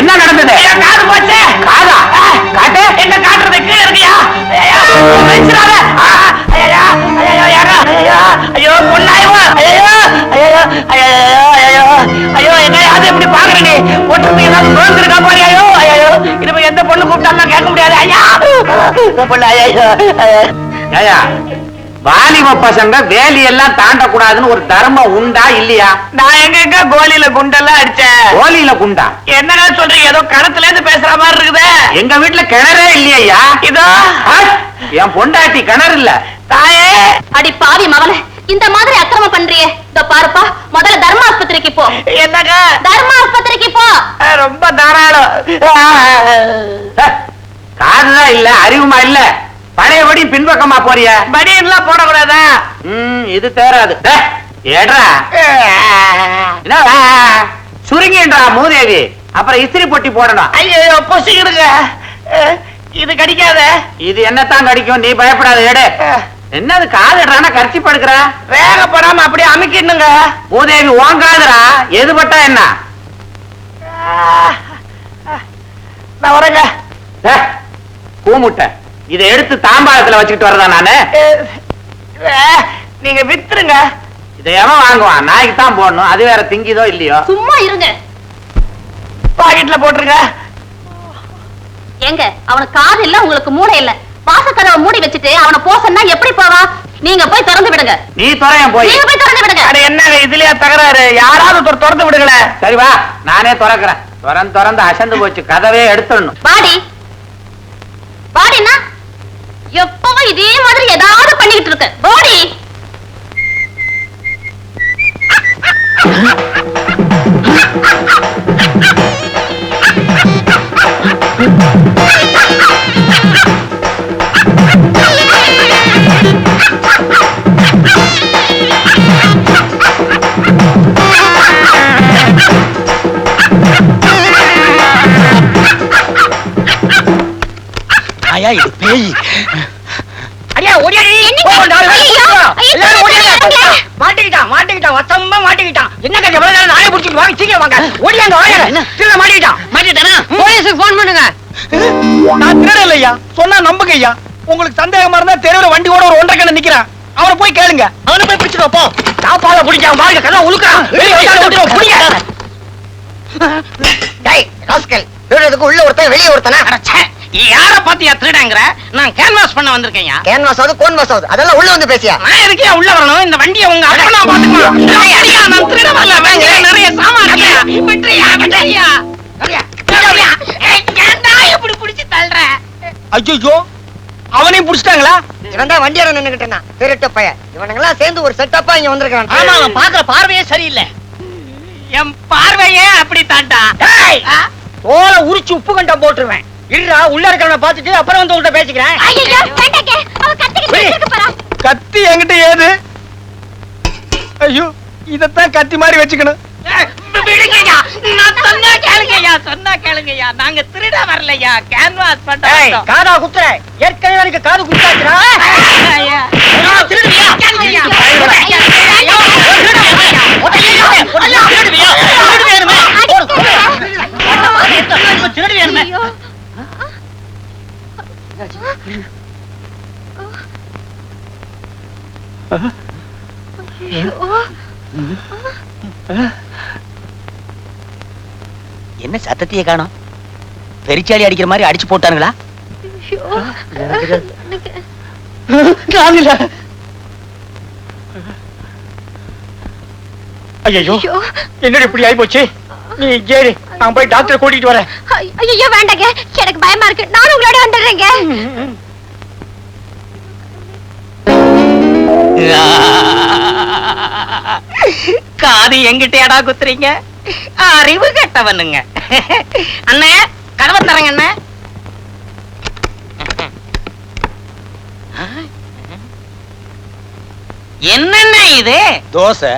A: என்ன நடந்தது? காது போச்சு. காதா? காட்டு. என்ன காட்டுறதுக்கு இருக்கியா? ஐயோ பொண்ணாயவா. ஐயோ என்ன எப்படி பாக்குற நீ? ஒட்டுக்கு ஏதாவது நோய்ந்திருக்கா போறியா? ஐயோ இனிமே எந்த பொண்ணு கூப்பிட்டாலும் கேட்க முடியாது. ஐயா பொண்ணு. ஐயா வாலிப பசங்க வேலி எல்லாம் தாண்டக்கூடாதுன்னு ஒரு தர்மம் உண்டா இல்லையா? நான் எங்க கோலியில குண்டெல்லாம் அடிச்சேன். கோலியில குண்டா? என்னங்க சொல்றீங்க? ஏதோ கிணத்துல இருந்து பேசுற மாதிரி இருக்குது. எங்க வீட்டுல கிணறே இல்லையா? இதோ என் பொண்டாட்டி கிணறு இல்ல. தாயே
D: அடி பாவி மவளே, இந்த மாதிரி அக்கிரமம் பண்றியே. இதோ பாருப்பா, முதல்ல தர்ம ஆஸ்பத்திரிக்கு போ.
A: என்னங்க?
D: தர்ம ஆஸ்பத்திரிக்கு போ.
A: ரொம்ப தாராளம். காதுதான் இல்ல, அறிவுமா இல்ல. பழையபடி பின்பக்கமா போறிய? படியெல்லாம் போடக்கூடாதா? இது தேராது. ஏடா சுருங்கின்றா மூதேவி. அப்புறம் இஸ்திரி பொட்டி போடணும். ஐயோ பொசிக்கிடுங்க. இது கடிக்காத. இது என்னத்தான் கடிக்கும், நீ பயப்படாத. எடு. என்னது காதுடுறானா கரிச்சி படுக்கிற? வேகப்படாம அப்படியே அமுக்கிடுங்க. மூதேவி ஓங்காதுரா. எது பட்டா என்ன? நான் வரேங்க. பூமுட்டை இதை எடுத்து தாம்பாளத்துல வச்சுக்கிட்டு வரதா நானு? நீங்க வித்துருங்க. இதை எவன் வாங்குவான்? நாய்க்கு தான் போடணும். அது வேற திங்கிதோ இல்லையோ.
D: சும்மா இருங்க.
A: பாக்கெட்ல போட்டுருங்க.
J: ஏங்க அவனுக்கு காது இல்ல, உங்களுக்கு மூளை இல்ல. வாசக்கதவை மூடி வச்சுட்டு அவனை போசன்னா எப்படி போவா? நீங்க போய் திறந்து விடுங்க.
A: நீ துறையன் போய்.
J: நீங்க போய் திறந்து விடுங்க.
A: அட என்ன இதுலயா தகராறு? யாராவது திறந்து விடுங்களே. சரி வா, நானே திறக்கிறேன். திறந்து அசந்து போச்சு, கதவே எடுத்துடணும்.
J: பாடி பாடினா எப்பவும் இதே மாதிரி ஏதாவது பண்ணிக்கிட்டு இருக்கு. பாடி
A: ஆயா இது பேய்.
C: அடியா ஓடியாடி. எல்லாரும் ஓடியாங்க. மாட்டிக்கிட்டான் வசமா மாட்டிக்கிட்டான். என்ன கதை எவ்வளவு நேரம் நானே புடிச்சிட்டு வாங்க, சீக்கிரம் வாங்க. ஓடியாங்க ஓடியாங்க. திருட மாட்டிக்கிட்டானா? போலீஸுக்கு ஃபோன் பண்ணுங்க.
A: நான் திருட இல்லையா, சொன்னா நம்புங்க ஐயா. உங்களுக்கு சந்தேகமா இருந்தா தெருவுல வண்டி ஓட ஒரு 1.5 கண்ண நிக்கிறான், அவரை போய் கேளுங்க.
C: அவனை போய் பிடிச்சிட்டு போ. சாப்பாட பிடிச்சான் பாருங்க, கதை உழுக்குறான். வெளிய வந்து புடிங்க. டேய் ராஸ்கல், திருடதுக்கு உள்ள ஒருத்தன் வெளிய ஒருத்தனா?
F: யார பாத்தியா திருடங்கற? நான் கேன்வாஸ் பண்ண வந்திருக்கேன்யா.
C: கேன்வாஸ் ஆகுது கோன்வாஸ் ஆகுது, அதெல்லாம் உள்ள வந்து பேசியா?
F: நான் எதுக்கே உள்ள வரணும்? இந்த வண்டியை உங்க அப்பனா பாத்துக்குவான். ஐயா நான் திருட வரல, வேங்க நிறைய சாமான் இருக்கு. விட்டுறியா? ஏன்டா இப்படி புடிச்சு தள்ளுற?
A: ஐயோ, அவனையும் புடிச்சிட்டாங்களா?
C: இவன் தான் வண்டியார நின்னுகிட்டனா, திருட்ட பைய. இவனுங்கலாம் சேர்ந்து ஒரு செட்டப்பா இங்க வந்திருக்கான்.
F: ஆமா, அவன் பாக்குற பார்வையே சரியில்லை. என் பார்வையே அப்படி தாண்டா.
C: தோலை உரிச்சு உப்பு கண்டம் போட்டுருவேன். இருடா, உள்ள இருக்கிறவன பாத்துட்டு அப்புறம் வந்து உங்கள்ட்ட பேசிக்கிறேன்.
J: ஐயோ வேண்டாங்க, அவ கத்திக்கிட்டு போறா.
A: கத்தி என்கிட்ட ஏது? ஐயோ, இதத்தான் கத்தி மாதிரி வச்சுக்கணும்.
F: விடுங்கய்யா, நான் சொன்னா கேளுங்கய்யா. நாங்க திருட வரலையா, கேன்வாஸ் பண்ண வந்தோம்.
C: காதா குத்துற, ஏற்கனவே எனக்கு காது குத்தாச்சுடா.
F: ஐயா,
C: திருடுவியா?
F: கேளுங்கய்யா.
A: என்ன சத்தத்தையே காணோம்? பெரிச்சாலி அடிக்கிற மாதிரி அடிச்சு போட்டானுங்களா? ஐயோ, என்னடி இப்படி ஆயி போச்சு? நீ கேளு, நான் போய் டாக்டரை கூட்டிட்டு வரேன்.
J: ஐயோ வேண்டாங்க, எனக்கு பயமா இருக்கு. நான் உங்களோட வந்துடுறேங்க.
F: காது எங்கிட்டேடா குத்துறீங்க? அறிவு கெட்டவனுங்க. அண்ணே, கதவை தரங்க அண்ணே. என்னென்ன இது?
A: தோசை.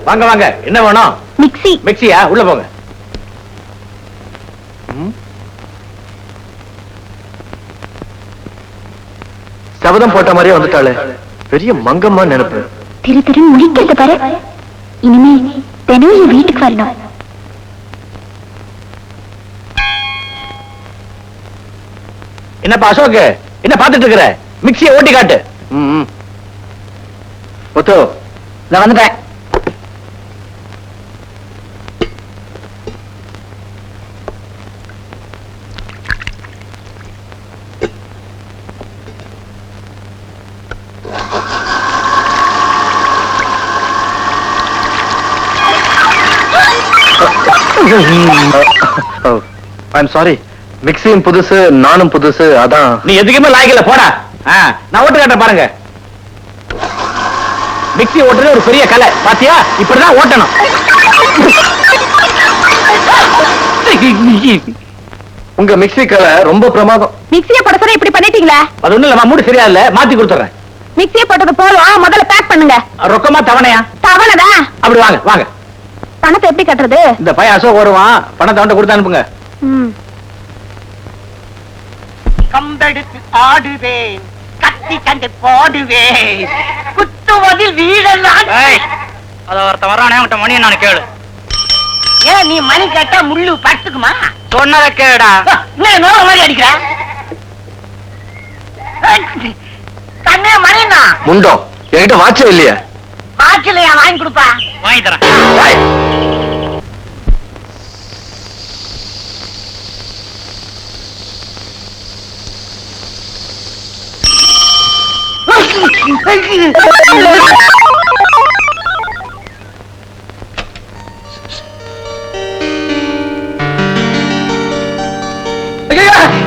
A: வாங்க வாங்க, என்ன வேணும்?
J: மிக்ஸி.
A: மிக்ஸியா? உள்ள போங்க.
G: சபதம் போட்ட மாதிரியே வந்துட்டாளே, பெரிய மங்கம்மா நினைப்பு.
J: திரு திரு முடிக்கிறது பாரு. இனிமே தினம் என் வீட்டுக்கு வரணும்.
A: என்னப்பா அசோக், என்ன பாத்துட்டு இருக்கிற? மிக்ஸியை ஓட்டி காட்டு.
G: முத்து,
A: நான் வந்துட்டேன்.
G: ஐம் சாரி, மிக்ஸியும் புதுசு, நானும் புதுசு, அதான்.
A: நீ எதுக்குமே லாய்க்கல, போடா. நான் ஓட்டு காட்ட பாருங்க. மிக்ஸி ஓட்டுறது ஒரு பெரிய கலை, பாத்தியா? இப்படிதான் ஓட்டணும்.
G: உங்க மிக்ஸி கலை ரொம்ப பிரமாதம்.
D: மிக்ஸியை போட சொன்னா இப்படி பண்ணிட்டீங்களா?
A: அது ஒண்ணு இல்ல, மூடு சரியா இல்ல, மாத்தி கொடுத்துறேன்.
D: மிக்ஸியை போட்டது போதும், முதல்ல பேக் பண்ணுங்க.
A: ரொக்கமா தவணையா?
D: தவணைதான்.
A: அப்படி வாங்க வாங்க.
D: பணத்தை எப்படி கட்டுறது?
A: இந்த பையன் அசோக் வருவான், பணத்தை அவன்கிட்ட கொடுத்து அனுப்புங்க.
F: கம்பெடுத்து ஆடுவேன், கத்தி கண்டு போடுவேன், குத்துவதில் வீடெல்லாம். அத ஒருத்த வரானே, அவன்கிட்ட மணியை நான் கேளு.
C: ஏன் நீ மணி கேட்டா முள்ளு பட்டுக்குமா?
F: சொன்னத கேடா.
C: நோக மாதிரி அடிக்கிற தண்ணே மணினா
G: முண்டம், என்கிட்ட வாட்சே இல்லையா?
F: ஆச்சலையா வாங்கி கொடுப்பா.
A: வாங்கி தரேன்.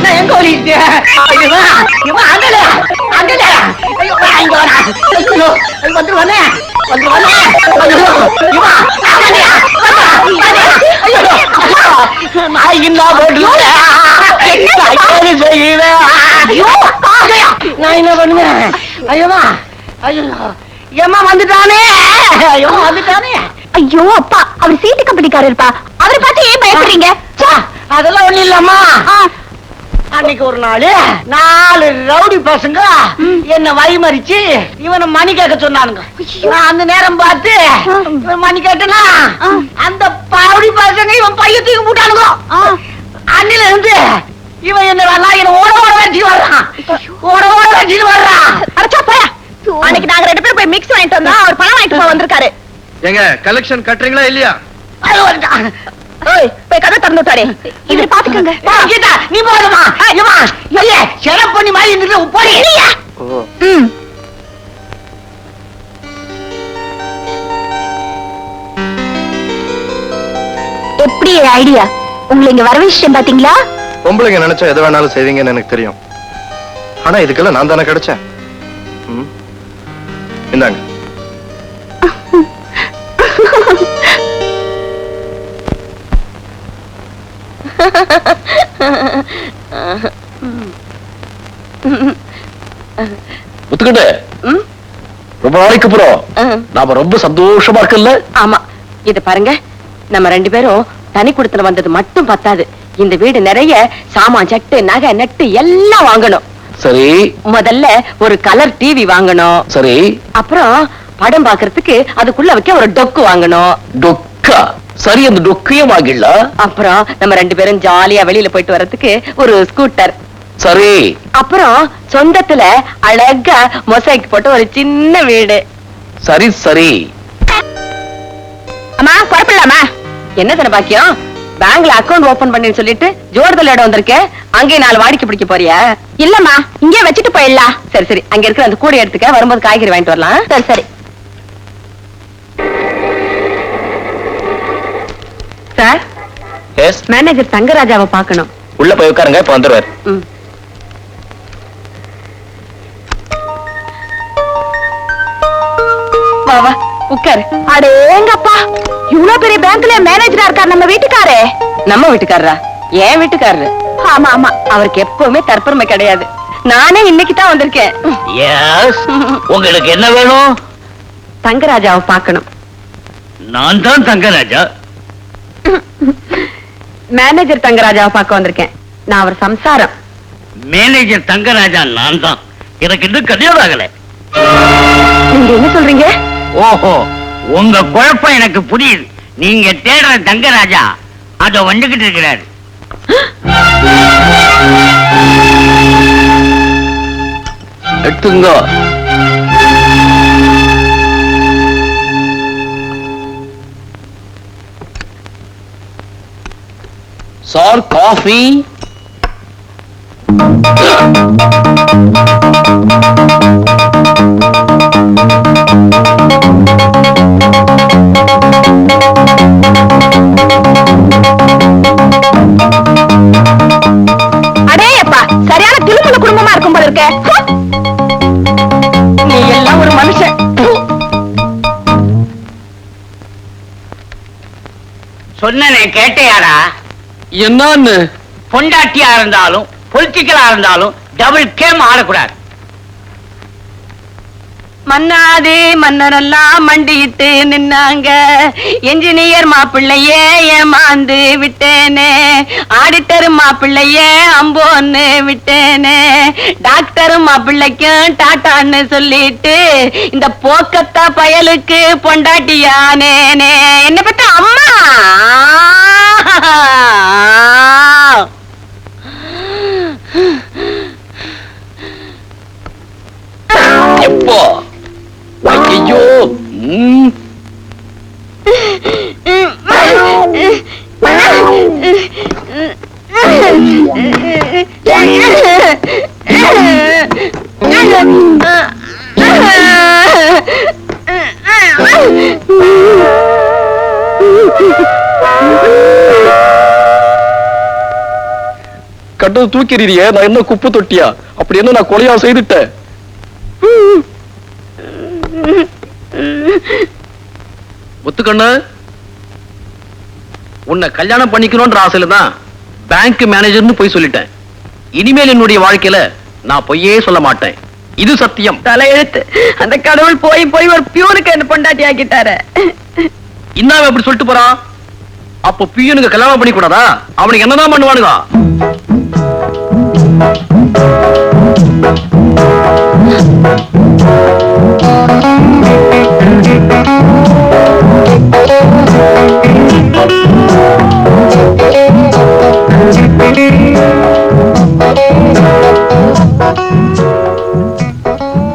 F: நான் எங்க ஓடிட்டேன்? அங்கல அங்கல. ஐயோ இங்க வரா. ஐயோ வந்துருவானே வந்துருவானே. ஐயோ இவா அங்கலையா ஐயோ நான் என்ன போடுறேன்? என்ன செய்வேன்? ஐயோ நான் என்ன பண்ணுவேன்? ஐயோமா ஐயோ ஏமா வந்துட்டானே. ஐயோ வந்துட்டானே.
J: ஐயோ அப்பா, அவர் சீட்டு கம்பெனிக்காரர் இருப்பா. அவரை பார்த்து ஏன் பயப்படுறீங்க?
F: அதெல்லாம் ஒண்ணு இல்லம்மா. அன்னைக்கு ஒரு நாள் 4 ரவுடி பசங்க என்ன வழிமறிச்சு இவனை மணி கேட்க சொன்னானுங்க. நான் அந்த நேரம் பார்த்து இவன் மணி கேட்டனா அந்த ரவுடி பசங்க இவன் பைய தூக்கி போட்டானுங்க. அன்னில இருந்து இவன் என்ன ஓட ஓட வச்சுட்டு வர்றான். ஓட ஓட வச்சுட்டு வர்றான்.
D: அரைச்சா போயா. அன்னைக்கு நாங்க 2 பேரும் போய் மிக்ஸ் வாங்கிட்டு வந்தோம். அவர் பணம் வாங்கிட்டு போய் வந்திருக்காரு.
G: எங்க கலெக்ஷன் கட்டுறீங்களா இல்லையா?
F: அது வந்துட்டான்.
D: ஏய், போய் கதை திறந்து விட்டாரே. இவரை பாத்துக்கங்க.
F: கீதா நீ போடுமா? ஐயோ ஐயே செலவு பண்ணி மாதிரி இருந்துட்டு போய் இல்லையா?
J: எப்படி ஐடியா? உங்களை இங்க வர விஷயம் பாத்தீங்களா?
G: பொம்பளைங்க நினைச்சா எது வேணாலும் செய்வீங்கன்னு எனக்கு தெரியும். ஆனா இதுக்கெல்லாம் நான் தானே கிடைச்சேன். இந்தாங்க. முத்துக்கிட்ட ரொம்ப நாளைக்கு அப்புறம் நாம ரொம்ப சந்தோஷமா இருக்குல்ல?
D: ஆமா, இது பாருங்க, நம்ம 2 பேரும் தனி குடுத்தன வந்தது மட்டும் பத்தாது. இந்த வீடு நிறைய சாமான், சட்டு, நகை, நட்டு எல்லாம் வாங்கணும்.
G: சரி.
D: முதல்ல ஒரு கலர் டிவி வாங்கணும்.
G: சரி.
D: அப்புறம் படம் பாக்குறதுக்கு அதுக்குள்ள வைக்க ஒரு டொக்கு வாங்கணும்.
G: டொக்கா? சரி, அந்த டொக்கையும் வாங்கிடலாம்.
D: அப்புறம் நம்ம 2 பேரும் ஜாலியா வெளியில போயிட்டு வர்றதுக்கு ஒரு ஸ்கூட்டர்.
G: சரி.
D: அப்புறம் சொந்தத்துல அழகா மொசைக் போட்டு ஒரு சின்ன வீடு.
G: சரி சரி.
D: அம்மா குழப்பலாமா? என்ன தானே பாக்கியம்? பேங்க்ல அக்கவுண்ட் ஓபன் பண்ணி சொல்லிட்டு ஜோர்தல் இடம் வந்திருக்கேன். அங்கே 4 வாடிக்கை பிடிக்க போறியா? இல்லம்மா, இங்கே வச்சுட்டு போயிடலாம். சரி சரி, அங்க இருக்கிற அந்த கூடை எடுத்துக்க, வரும்போது காய்கறி வாங்கிட்டு வரலாம். சரி சரி. Sir,
G: S.
D: மேனேஜர் தங்கராஜாவை பார்க்கணும்.
G: உள்ள போய் உட்காருங்க, இப்ப வந்துருவார்.
D: வா வா உட்காரு. அடேங்கப்பா, இவ்வளவு பெரிய பேங்க்ல மேனேஜரா இருக்கார் நம்ம வீட்டுக்காரே. நம்ம வீட்டுக்காரரா? ஏன் வீட்டுக்காரரு? ஆமா ஆமா, அவருக்கு எப்பவுமே தற்பெருமை கிடையாது. நானே இன்னைக்கு தான் வந்திருக்கேன்.
B: எஸ், உங்களுக்கு என்ன வேணும்?
D: தங்கராஜாவை பார்க்கணும்.
B: நான் தான் தங்கராஜா.
D: மேனேஜர் தங்கராஜாவை பார்க்க வந்திருக்கேன். நான் அவர் சம்சாரம்.
B: மேனேஜர் தங்கராஜா நான் தான். எனக்கு இன்னும் கல்யாணம் ஆகல.
D: நீங்க என்ன சொல்றீங்க?
B: ஓஹோ, உங்க குழப்பம் எனக்கு புரியுது. நீங்க தேடுற தங்கராஜா அத வந்துகிட்டு இருக்கிறாரு.
G: எடுத்துங்க. Sir, coffee.
D: அடேயப்பா, சரியான திருமண குடும்பமா இருக்கும் போல இருக்க. நீ எல்லாம் ஒரு மனுஷன்.
B: சொன்னனே கேட்டையாரா?
G: என்னன்னு?
B: பொண்டாட்டியா இருந்தாலும் பொலிட்டிக்கலா இருந்தாலும் டபுள் கேம் ஆடக்கூடாது.
D: மன்னாதே மன்னரெல்லாம் மண்டிட்டு நின்னாங்க. என்ஜினியர் மாப்பிள்ளையே ஏமாந்து விட்டேனே. ஆடிட்டர் மாப்பிள்ளையே அம்போன்னு விட்டேனே. டாக்டர் மாப்பிள்ளைக்கும் டாட்டான்னு சொல்லிட்டு இந்த போக்கத்தா பயலுக்கு பொண்டாட்டியானேனே. என்ன பத்த அம்மா.
G: எப்போ? ஐயோ, கட்டது தூக்கிறீரியே, நான் என்ன குப்பு தொட்டியா? அப்படி என்ன நான் கொலையா செய்துட்டேன்? முத்துக்கண்ணு, உன்னை கல்யாணம் பண்ணிக்கணும்ன்ற ஆசையில தான் பேங்க் மேனேஜர்னு போய் சொல்லிட்டேன். இனிமேல் என்னுடைய வாழ்க்கையில நான் பொய்யே சொல்ல மாட்டேன். இது சத்தியம்.
D: தலையெழுத்து. அந்த கடவுள் போய் போய் ஒரு பியூனுக்கு என்ன பொண்டாட்டி ஆக்கிட்டாரு.
G: இன்னாம எப்படி சொல்லிட்டு போறான்? அப்ப பியூனுக்கு கல்யாணம் பண்ணி கூடாதா? அவனுக்கு என்னதான் பண்ணுவானுங்க?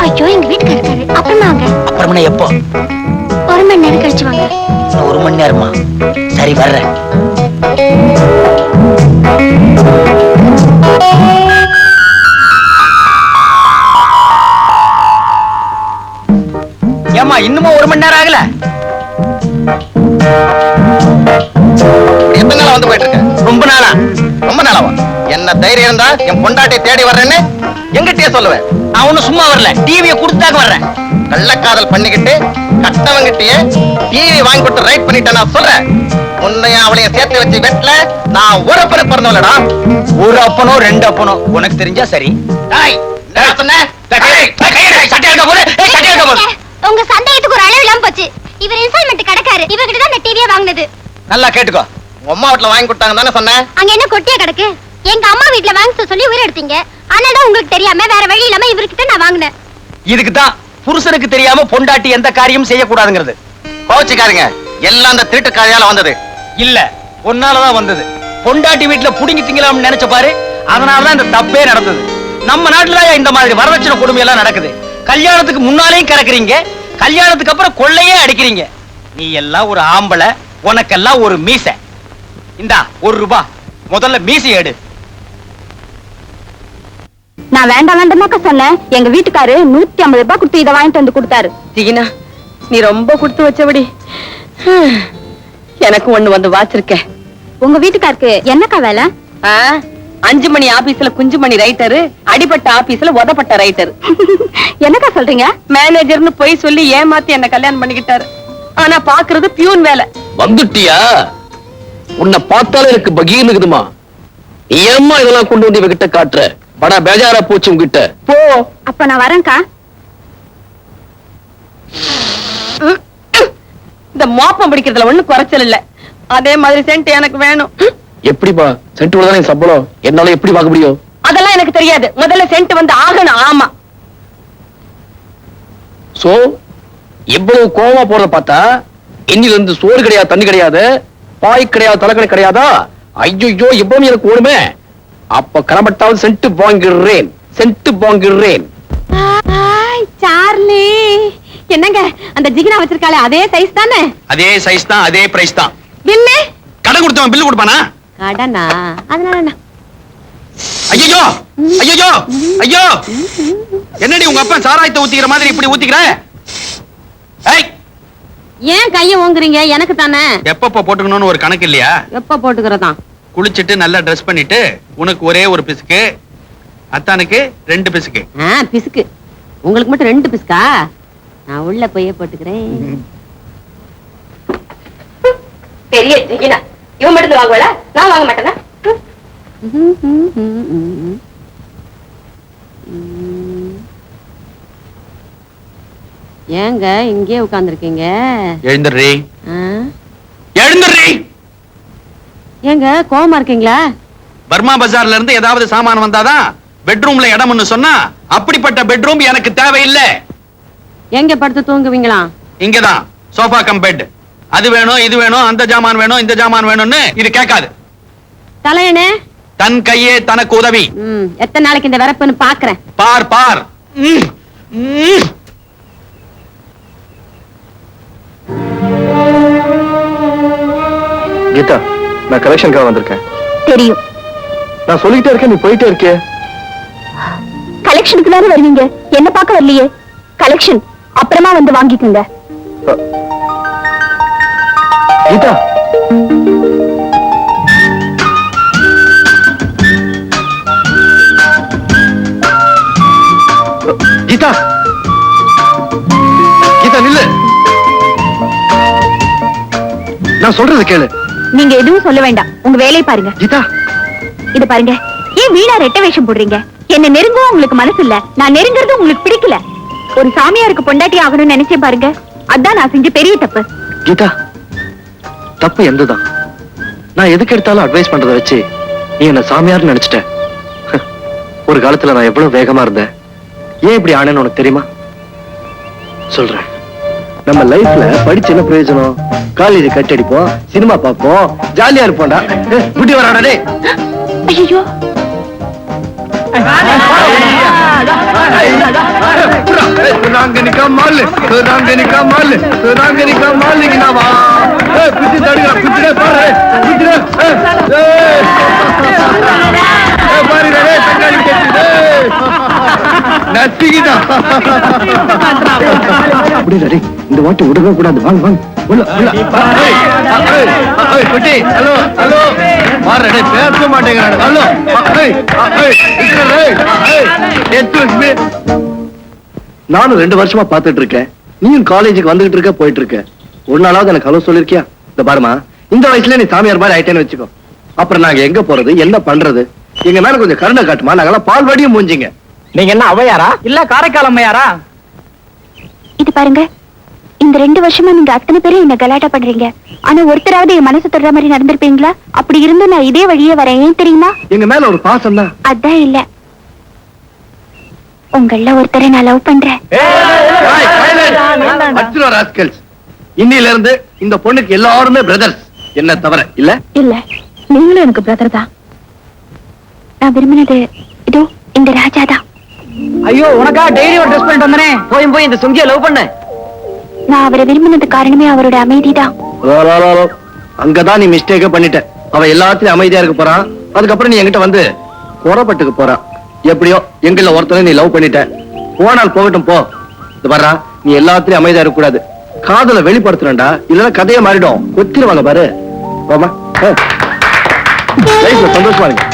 J: ஐயோ, எங்க வீட்டுக்கு இருக்காரு. அப்புறமா வாங்க.
C: அப்புறமா எப்போ?
J: 1 மணி நேரம் கழிச்சு வாங்க.
C: 1 மணி நேரமா? சரி, வர்றேன்.
A: ஏமா இன்னுமா 1 மணி நேரம் ஆகல?
I: எத்தனை நாளா வந்து போயிட்டு இருக்க?
A: ரொம்ப நாளா.
I: ரொம்ப நாளாவா? என்ன தைரியம் இருந்தா என் பொண்டாட்டி தேடி வர்றேன்னு எங்கிட்டே சொல்லுவேன்.
A: நான் ஒண்ணும் சும்மா வரல, டிவியை கொடுத்தாக்க வர்றேன்.
I: கள்ளக்காதல் பண்ணிக்கிட்டு கட்டவங்கிட்டயே டிவி வாங்கி கொடுத்து ரைட் பண்ணிட்டேன் நான் சொல்றேன். உன்னையும் அவளையும் சேர்த்து வச்சு வெட்டல நான் ஒரு அப்பனை பிறந்தவளடா.
A: ஒரு அப்பனோ 2 அப்பனோ உனக்கு தெரிஞ்சா சரி.
I: டேய், என்ன சொன்ன?
J: உங்க சந்தேகத்துக்கு ஒரு அளவு இல்லாம போச்சு. இவர் இன்ஸ்டால்மெண்ட் கடைக்காரு. இவர்கிட்ட தான் இந்த டிவியை வாங்குனது.
A: நல்லா கேட்டுக்கோ.
I: உங்க அம்மா வீட்டுல வாங்கி கொடுத்தாங்க தானே சொன்னேன்.
J: அங்க என்ன கொட்டியா கிடக்கு? எங்க அம்மா வீட்டுல வாங்க சொல்லி உயிர் எடுத்தீங்க. ஆனால உங்களுக்கு தெரியாம வேற வழி இல்லாம இவர்கிட்ட நான் வாங்கினேன்.
A: இதுக்கு தான் புருஷனுக்கு தெரியாம பொண்டாட்டி எந்த காரியம் செய்யக்கூடாதுங்கிறது.
I: கோச்சிக்காருங்க, எல்லாம் அந்த திருட்டு காரியால வந்தது.
A: இல்ல, ஒன்னாலதான் வந்தது. பொண்டாட்டி வீட்டுல புடுங்கி திங்கலாம்னு நினைச்ச பாரு, அதனாலதான் இந்த தப்பே நடந்தது. நம்ம நாட்டுல இந்த மாதிரி வரதட்சணை கொடுமை எல்லாம் நடக்குது. கல்யாணத்துக்கு முன்னாலேயும் கறக்குறீங்க, கல்யாணத்துக்கு அப்புறம் கொள்ளையே அடிக்கிறீங்க. நீ எல்லாம் ஒரு ஆம்பளை, உனக்கெல்லாம் ஒரு மீசை. இந்தா 1 ரூபாய், முதல்ல மீசை எடு.
D: நான் வேண்டாம் வேண்டாமாக்க சொன்னேன். எங்க வீட்டுக்காரு 150 ரூபாய் கொடுத்து இதை வாங்கிட்டு வந்து கொடுத்தாரு. ஜிகினா, நீ ரொம்ப கொடுத்து வச்சபடி எனக்கு ஒண்ணு வந்து வாச்சிருக்க.
J: உங்க வீட்டுக்காருக்கு என்னக்கா வேலை?
D: 5 மணி ஆபீஸ்ல குஞ்சு மணி ரைட்டரு, அடிபட்ட ஆபீஸ்ல உதப்பட்ட ரைட்டரு.
J: என்னக்கா சொல்றீங்க?
D: மேனேஜர்னு போய் சொல்லி ஏமாத்தி என்ன கல்யாணம் பண்ணிக்கிட்டாரு. ஆனா பாக்குறது பியூன் வேலை.
G: வந்துட்டியா? உன்னை பார்த்தாலே எனக்கு பகீர்னு இருக்குதுமா. ஏம்மா இதெல்லாம் கொண்டு வந்து இவகிட்ட காட்டுற? படா பேஜாரா போச்சு உங்ககிட்ட. போ.
J: அப்ப நான் வரேன்க்கா.
D: இந்த மோப்பம் பிடிக்கிறதுல ஒண்ணு குறைச்சல் இல்ல. அதே மாதிரி சென்ட் எனக்கு வேணும்.
G: எப்படிப்பா? சென்ட் தானே சம்பளம், என்னால எப்படி பார்க்க முடியும்?
D: அதெல்லாம் எனக்கு தெரியாது. முதல்ல சென்ட் வந்து ஆகணும். ஆமா.
G: சோ எவ்வளவு கோவமா போறத பார்த்தா இன்னில இருந்து சோறு கிடையாது, தண்ணி கிடையாது, பாய் கிடையாது, தலைக்கணை கிடையாதா? ஐயோ, எப்பவும் எனக்கு ஓடுமே. அப்ப கிளம்பட்டாவது சென்ட் வாங்கிடுறேன், சென்ட் வாங்கிடுறேன்.
D: சார்லி, என்னங்க அந்த ஜிகினா வச்சிருக்காளே அதே சைஸ் தானே?
A: அதே சைஸ் தான், அதே பிரைஸ் தான்.
D: பில்லு
A: கடன் கொடுத்தவன் பில்லு கொடுப்பானா?
D: கடனா? அதனால என்ன?
A: ஐயோ ஐயோ ஐயோ, என்னடி உங்க அப்பா சாராயத்தை ஊத்திக்கிற மாதிரி இப்படி ஊத்திக்கிற? ஏய்,
D: ஏன் கைய ஓங்குறீங்க? எனக்கு தானே.
A: எப்பப்ப போட்டுக்கணும்னு ஒரு கணக்கு இல்லையா?
D: எப்ப போட்டுக்கிறதா?
A: குளிச்சிட்டு நல்லா ட்ரெஸ் பண்ணிட்டு உனக்கு ஒரே ஒரு பிசுக்கு, அத்தானுக்கு 2 பிசுக்கு.
D: பிசுக்கு. உங்களுக்கு மட்டும் 2 பிசுக்கா? நான் உள்ள போய் போட்டுக்கிறேன். பெரிய ஜிகினா இவன் மட்டும் வாங்குவல, நான் வாங்க மாட்டேனா? ஏங்க இங்கே உட்கார்ந்துருக்கீங்க?
A: எழுந்துடுறீ, எழுந்துடுறீ.
D: ஏங்க கோவமா இருக்கீங்களா?
A: பர்மா பஜார்ல இருந்து ஏதாவது சாமான் வந்தாதான் பெட்ரூம்ல இடம்னு சொன்னா, அப்படிப்பட்ட பெட்ரூம் எனக்கு தேவையில்லை.
D: எங்க படுத்து தூங்குவீங்களா?
A: இங்கதான் சோஃபா கம் பெட். அது வேணும், இது வேணும், அந்த ஜாமான் வேணும், இந்த ஜாமான் வேணும்னு இது கேட்காது.
D: தலையனே,
A: தன் கையே தனக்கு உதவி.
D: எத்தனை நாளைக்கு இந்த வரப்புன்னு பாக்குறேன்.
A: பார் பார்.
G: கீதா, நான் கலெக்ஷனுக்காக வந்திருக்கேன்.
J: தெரியும்.
G: நான் சொல்லிட்டே இருக்கேன், நீ போயிட்டே இருக்கே.
J: கலெக்ஷனுக்கு தானே வருவீங்க, என்ன பார்க்க வரலையே. கலெக்ஷன் அப்புறமா வந்து வாங்கிக்கோங்க.
G: கீதா, நான் சொல்றது கேளு.
J: நீங்க எதுவும் சொல்ல வேண்டாம், உங்க வேலையை பாருங்க.
G: கீதா,
J: இது பாருங்க, ஏன் வீணா ரெட்ட வேஷம் போடுறீங்க? என்ன நெருங்கவும் உங்களுக்கு மனசு இல்ல, நான் நெருங்குறது உங்களுக்கு பிடிக்கல. ஒரு சாமியாருக்கு பொண்டாட்டி ஆகணும்னு நினைச்சேன் பாருங்க, அதான் நான் செஞ்ச பெரிய தப்பு.
G: கீதா, தப்பு எந்ததான்? நான் எதுக்கு எடுத்தாலும் அட்வைஸ் பண்றதை வச்சு நீ என்ன சாமியார்னு நினைச்சிட்ட. ஒரு காலத்துல நான் எவ்வளவு வேகமா இருந்தேன், ஏன் இப்படி ஆனேன்னு உனக்கு தெரியுமா? சொல்றேன். நம்ம லைஃப்ல படிச்சு என்ன பிரயோஜனம்? காலேஜ் கட் அடிப்போம், சினிமா பார்ப்போம், ஜாலியா இருப்போம்டா. குட்டி வராடே.
J: ஐயோ,
G: இந்த வாட்டி விடவே கூடாது. வாங்க வாங்க. பேச மாட்டேங்கிறாங்க. நானும் 2 வருஷமா பாத்துட்டு இருக்கேன். நீயும் காலேஜுக்கு வந்துகிட்டு இருக்க, போயிட்டு இருக்க. ஒரு நாளாவது எனக்கு ஹலோ சொல்லிருக்கியா? இந்த பாருமா, இந்த வயசுல நீ சாமியார் மாதிரி ஆயிட்டேன்னு வச்சுக்கோ. அப்புறம் நாங்க எங்க போறது, என்ன பண்றது? எங்க மேல கொஞ்சம் கருணை காட்டுமா. நாங்கெல்லாம் பால் வடியும் மூஞ்சிங்க.
E: நீங்க என்ன அவையாரா இல்ல காரைக்கால் அம்மையாரா?
J: இது பாருங்க, இந்த 2 வருஷமா நீங்க அத்தனை பேரும் என்ன கலாட்டா பண்றீங்க. ஆனா ஒருத்தராவது என் மனசு தொடுற மாதிரி நடந்திருப்பீங்களா? அப்படி இருந்து நான் இதே வழியே வரேன். ஏன் தெரியுமா?
G: எங்க மேல ஒரு பாசம் தான்.
J: அதான் இல்ல, உங்கள ஒருத்தரை நான் லவ் பண்றேன்.
G: இன்னில இருந்து இந்த பொண்ணுக்கு எல்லாருமே பிரதர்ஸ், என்ன தவிர. இல்ல
J: இல்ல, நீங்களும் எனக்கு பிரதர் தான். நான் விரும்பினது இதோ இந்த ராஜா தான்.
E: ஐயோ, உனக்கா டெய்லி ஒரு ட்ரெஸ் பண்ணிட்டு வந்தனே, போய் இந்த சுங்கிய லவ் பண்ண.
J: நான் அவரை விரும்பினது காரணமே அவரோட அமைதிதான்.
G: அங்கதான் நீ மிஸ்டேக்க பண்ணிட்ட. அவ எல்லாத்தையும் அமைதியா இருக்க போறான். அதுக்கப்புறம் நீ என்கிட்ட வந்து குறப்பட்டுக்கு போறான். எப்படியோ எங்கள ஒருத்தனை நீ லவ் பண்ணிட்ட. போனால் போகட்டும் போ. இது வர்றா, நீ எல்லாத்திலையும் அமைதியா இருக்க கூடாது. காதல வெளிப்படுத்துறா, இல்லன்னா கதையை மாறிடும். கொத்திருவாங்க பாரு. போமா, லைஃப்ல சந்தோஷமா இருங்க.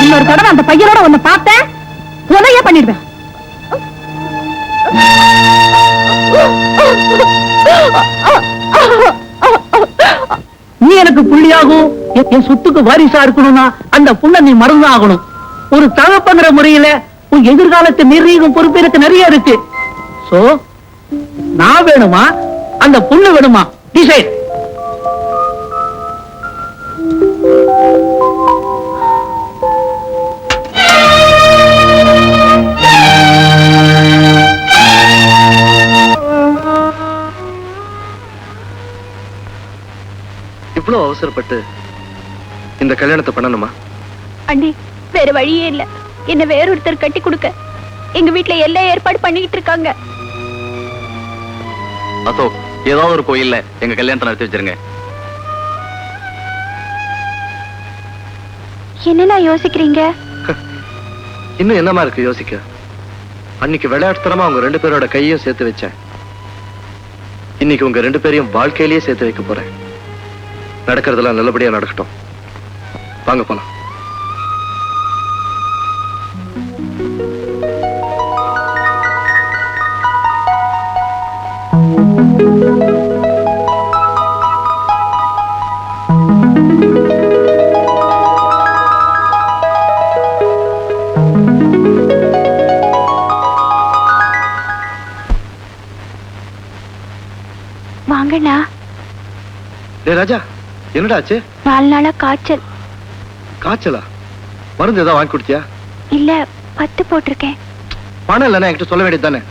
J: இன்னொரு தடவை அந்த பையனோட ஒண்ணு பார்த்தேன், உதவிய பண்ணிடுவேன்.
F: நீ எனக்கு புள்ளியாகும், என் சொத்துக்கு வாரிசா இருக்கணும்னா அந்த புள்ள நீ மறந்து ஆகணும். ஒரு தகப்பங்கிற முறையில உன் எதிர்காலத்தை நிர்ணயிக்கும் பொறுப்பு எனக்கு நிறைய இருக்கு. சோ நான் வேணுமா அந்த புண்ணு வேணுமா? டிசைட்.
G: இவ்வளவு அவசரப்பட்டு இந்த கல்யாணத்தை பண்ணணுமா?
J: அண்ணி, வேற வழியே இல்ல. என்ன வேறொருத்தர் கட்டி கொடுக்க எங்க வீட்டுல எல்லா ஏற்பாடு பண்ணிட்டு இருக்காங்க.
G: அசோக், ஏதாவது ஒரு கோயில்ல எங்க கல்யாணத்தை நடத்தி வச்சிருங்க.
J: என்னென்ன யோசிக்கிறீங்க?
G: இன்னும் என்னமா இருக்கு யோசிக்க? அன்னைக்கு விளையாட்டுத்தனமா உங்க 2 பேரோட கையையும் சேர்த்து வச்சேன். இன்னைக்கு உங்க 2 பேரையும் வாழ்க்கையிலேயே சேர்த்து வைக்க போறேன். நடக்கிறதெல்லாம் நல்லபடியா நடக்கட்டும். வாங்க போலாம்.
J: வாங்கண்ணா.
G: ராஜா, என்னடா ஆச்சு?
J: 4 நாளா காய்ச்சல்.
G: காய்ச்சலா? மருந்து ஏதாவது வாங்கி கொடுத்தியா?
J: இல்ல, 10 போட்டிருக்கேன்.
G: பணம் இல்லைன்னா என்கிட்ட சொல்ல வேண்டியது தானே?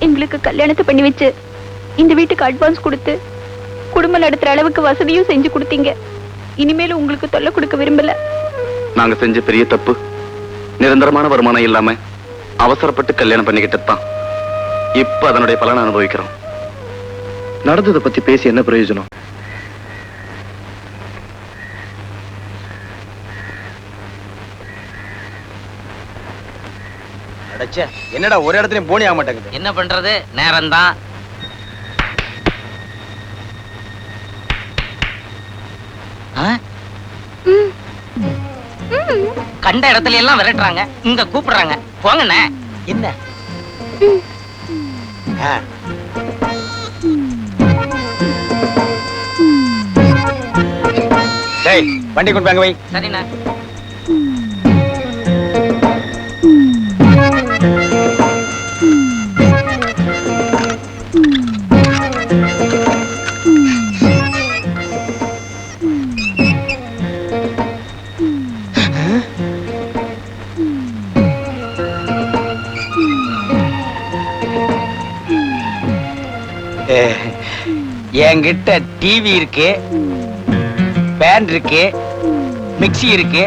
J: எங்களுக்கு கல்யாணத்தை பண்ணி வச்சு இந்த வீட்டுக்கு அட்வான்ஸ் கொடுத்து குடும்பம் நடத்துற அளவுக்கு வசதியும் செஞ்சு கொடுத்தீங்க. இனிமேலும் உங்களுக்கு தொல்லை கொடுக்க விரும்பல.
G: நாங்க செஞ்ச பெரிய தப்பு நிரந்தரமான வருமானம் இல்லாம அவசரப்பட்டு கல்யாணம் பண்ணிக்கிட்டு தான் இப்ப அதனுடைய பலனை அனுபவிக்கிறோம். நடந்ததை பத்தி பேசி என்ன பிரயோஜனம்?
A: என்னடா ஒரு இடத்துலயும் போனி ஆக மாட்டேங்குது.
C: என்ன பண்றது, நேரம்தான். கண்ட இடத்துல எல்லாம் விரட்டுறாங்க, இங்க கூப்பிடுறாங்க. போங்கண்ணே. என்ன
A: டேய், வண்டி கொண்டு வாங்க வை.
C: சரிண்ணே.
A: என்கிட்ட டிவி இருக்கு, பேன் இருக்கு, மிக்ஸி இருக்கு,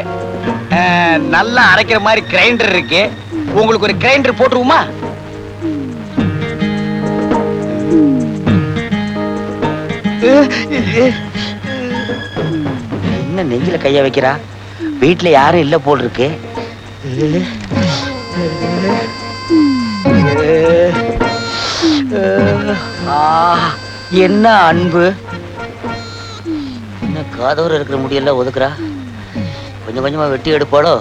A: நல்லா அரைக்கிற மாதிரி கிரைண்டர் இருக்கு. உங்களுக்கு ஒரு கிரைண்டர் போட்டுருவோமா?
C: என்ன நெஞ்சில கைய வைக்கிறா? வீட்டுல யாரும் இல்ல போல் இருக்கு. என்ன அன்பு! என்ன காதோர இருக்கிற முடியெல்லாம் ஒதுக்குறா? கொஞ்சம் கொஞ்சமா வெட்டி எடுப்பாளோ?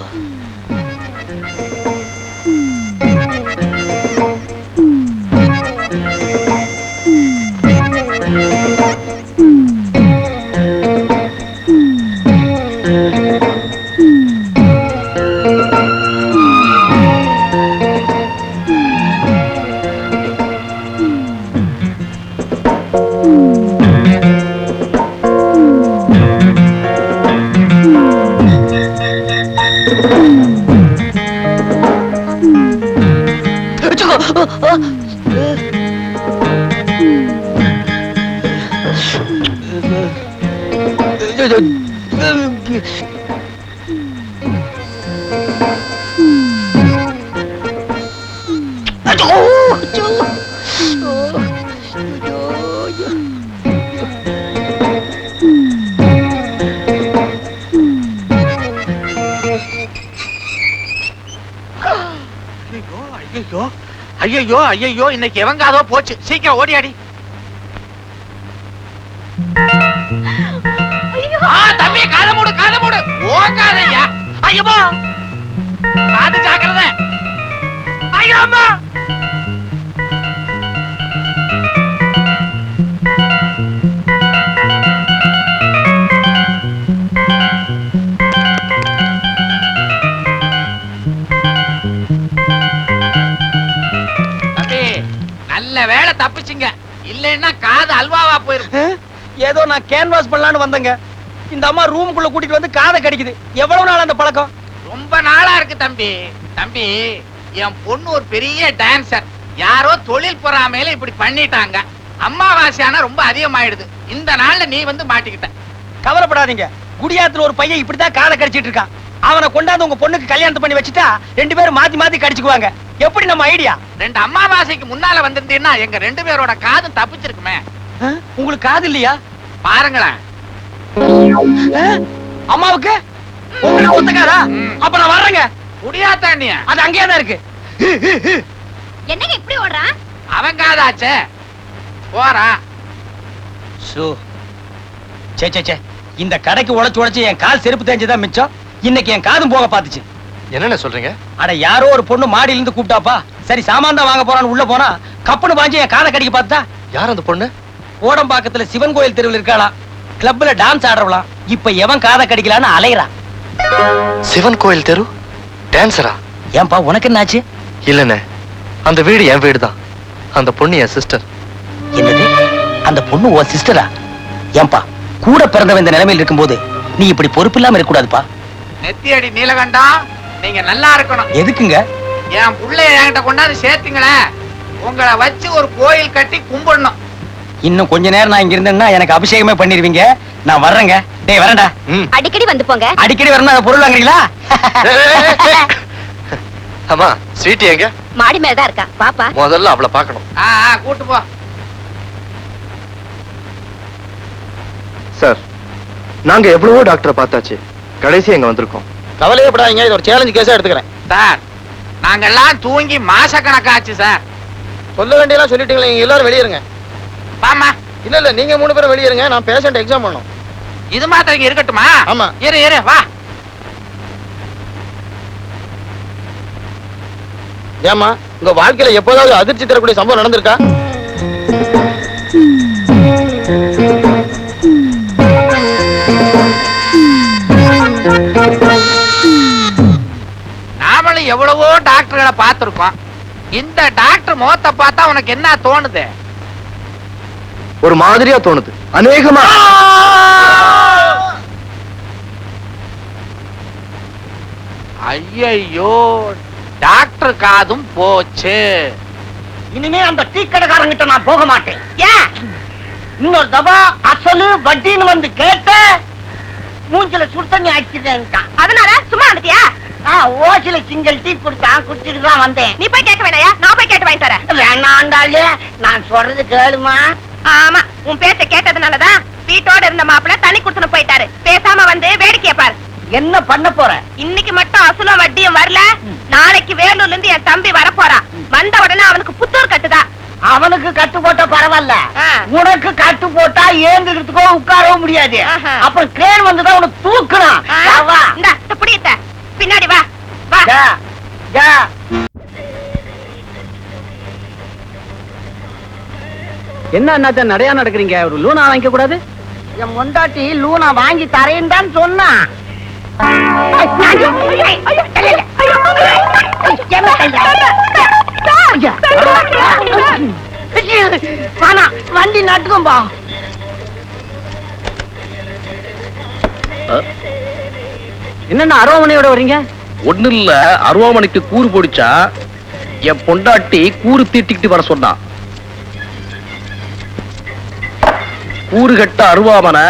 B: ஐயோ ஐயோ, இன்னைக்கு எவங்காதோ போச்சு. சீக்கிரம் ஓடியாடி. தம்பி, காதை மூடு, காதை மூடு. ஓங்காதையா. ஐயோ, காது ஜாக்கிரதை. ஐயோ அம்மா. நல்ல வேலை தப்பிச்சுங்க, இல்லைன்னா காது அல்வாவா போயிரும்.
A: ஏதோ நான் கேன்வாஸ் பண்ணலான்னு வந்தேங்க. இந்த அம்மா ரூமுக்குள்ள கூட்டிட்டு வந்து காதை கடிக்குது. எவ்வளவு நாள் அந்த பழக்கம்?
B: ரொம்ப நாளா இருக்கு தம்பி. தம்பி, என் பொண்ணு ஒரு பெரிய டான்சர். யாரோ தொழில் பொறாமையில இப்படி பண்ணிட்டாங்க. அம்மாவாசையானா ரொம்ப அதிகமாயிடுது. இந்த நாள்ல நீ வந்து மாட்டிக்கிட்ட.
A: கவலைப்படாதீங்க. குடியாத்துல ஒரு பையன் இப்படித்தான் காதை கடிச்சிட்டு இருக்கான். அவனை கொண்டாந்து உங்க பொண்ணுக்கு கல்யாணம் பண்ணி வச்சுட்டா 2 பேரும் மாத்தி மாத்தி கடிச்சுக்குவாங்க. எப்படி நம்ம ஐடியா?
C: 2 அமாவாசைக்கு முன்னால வந்திருந்தீங்கன்னா எங்க 2 பேரோட காதும் தப்பிச்சிருக்குமே.
A: உங்களுக்கு காது இல்லையா?
C: பாருங்களேன்.
A: அம்மாவுக்கு உங்களுக்கு ஒத்துக்காதா? அப்ப நான் வர்றேங்க.
C: முடியாதா நீ?
A: அது அங்கேயே தான் இருக்கு.
J: என்னங்க இப்படி ஓடுறான்?
C: அவன் காதாச்சே. போறா.
A: சோ சே சே சே, இந்த கடைக்கு உழைச்சு என் கால் செருப்பு தேஞ்சதான் மிச்சம். இன்னைக்கு என் காதும் போக பாத்துச்சு.
I: என்னென்ன சொல்றீங்க?
A: அட யாரோ ஒரு பொண்ணு மாடியில இருந்து கூப்பிட்டாப்பா. சரி சாமான் தான் வாங்க போறான்னு உள்ள போனா கப்புன்னு பாஞ்சு என் காதை கடிக்க பார்த்தா.
I: யார் அந்த பொண்ணு?
A: கோடம்பாக்கத்துல சிவன் கோயில் தெருவில் இருக்காளாம். கிளப்ல டான்ஸ் ஆடுறவளாம். இப்ப எவன் காதை கடிக்கலான்னு அலையறான்.
I: சிவன் கோயில் தெரு டான்சரா?
A: ஏன்பா உனக்கு என்னாச்சு?
I: இல்லண்ணே, அந்த வீடு என் வீடு தான். அந்த பொண்ணு என் சிஸ்டர்.
A: என்னது? அந்த பொண்ணு உன் சிஸ்டரா? ஏன்பா கூட பிறந்தவன் இந்த நிலைமையில் இருக்கும்போது நீ இப்படி பொறுப்பு இல்லாம இருக்க கூடாதுப்பா.
C: நெத்தியடி நீலகண்டம், நீங்க நல்லா இருக்கணும்.
A: எதுக்குங்க?
C: என் புள்ளைய என்கிட்ட கொண்டாந்து சேர்த்துங்களே, உங்களை வச்சு ஒரு கோயில் கட்டி கும்பிடணும்.
A: இன்னும் கொஞ்ச நேரம் நான் இங்க இருந்தேன்னா எனக்கு அபிஷேகமே பண்ணிருவீங்க. நான் வர்றேங்க. டேய் வரேன்டா.
J: அடிக்கடி வந்து போங்க.
A: அடிக்கடி வரணும். அந்த பொருள் வாங்குறீங்களா?
I: அம்மா ஸ்வீட்டி எங்க?
J: மாடி மேலதான் இருக்கா, பாப்பா.
I: முதல்ல அவளை பார்க்கணும்.
C: கூட்டு போ.
I: சார், நாங்க எவ்வளவோ டாக்டரை பார்த்தாச்சு, கடைசி எங்க வந்திருக்கோம்.
A: கவலையப்படாதீங்க, இது ஒரு சேலஞ்ச் கேஸா எடுத்துக்கிறேன்.
C: சார், நாங்கெல்லாம் தூங்கி மாசக்கணக்காச்சு சார்.
A: சொல்ல வேண்டியெல்லாம் சொல்லிட்டீங்களா? நீங்க எல்லாரும் வெளியேறுங்க.
C: பாமா.
A: இல்ல நீங்க 3 பேரும் வெளியேறுங்க. நான் பேஷண்ட் எக்ஸாம் பண்ணணும்.
C: இது மாத்திரம் இங்க இருக்கட்டுமா?
A: ஆமா.
C: இரு வா.
A: ஏமா உங்க வாழ்க்கையில எப்போதாவது அதிர்ச்சி தரக்கூடிய சம்பவம் நடந்திருக்கா?
C: நாமளும் எவ்வளவோ டாக்டர்களை பார்த்திருக்கோம். இந்த டாக்டர் முகத்தை பார்த்தா உனக்கு என்ன தோணுது?
I: ஒரு மாதிரியா தோணுது. அநேகமா
C: ஐயோ, டாக்டர் காதும் போச்சு.
F: இனிமே அந்த டீ கடைக்காரங்கிட்ட நான் போக மாட்டேன். ஏன்? இன்னொரு தபா அசலு வட்டின்னு வந்து கேட்ட மூஞ்சில சுத்தண்ணி ஆக்கிட்டேன்ட்டான்.
J: அதனால சும்மா வந்துட்டியா?
F: ஓசில சிங்கிள் டீ குடிச்சான், குடிச்சிட்டு தான் வந்தேன்.
J: நீ போய் கேட்க வேணாயா? நான் போய் கேட்டு வாங்கி தரேன்.
F: வேணாண்டாலே, நான் சொல்றது கேளுமா.
J: ஆமா, உன் பேச்ச கேட்டதுனாலதான் வீட்டோட இருந்த மாப்பிள்ள தண்ணி குடுத்துன்னு போயிட்டாரு. பேசாம வந்து வேடிக்கைய பாரு.
F: என்ன பண்ண போற?
J: இன்னைக்கு மட்டும் அசலும் வட்டியும் வரல, நாளைக்கு வேலூர்ல இருந்து என் தம்பி வர போறான். வந்த உடனே அவனுக்கு புத்தூர் கட்டுதா.
F: அவனுக்கு கட்டு போட்ட பரவாயில்ல, உனக்கு கட்டு போட்டா ஏந்துக்கிறதுக்கோ உட்காரவும் முடியாது. அப்புறம் கிரேன் வந்துதான் உனக்கு தூக்கணும்.
J: இந்த புடியத்த பின்னாடி வா.
E: என்ன அண்ணாத்த நடையா நடக்கிறீங்க? ஒரு லூனா வாங்கிக்க கூடாது?
F: என் முண்டாட்டி லூனா வாங்கி தரேன்னு தான் சொன்னா. வண்டி நட்டுக்கும்பா.
E: என்னன்னா அருவாமனையோட வரீங்க?
G: ஒண்ணு இல்ல, அருவாமனைக்கு கூறு போடிச்சா என் பொண்டாட்டி கூறு தீட்டிக்கிட்டு வர சொன்னா. கூறுகட்ட அருவாமனை,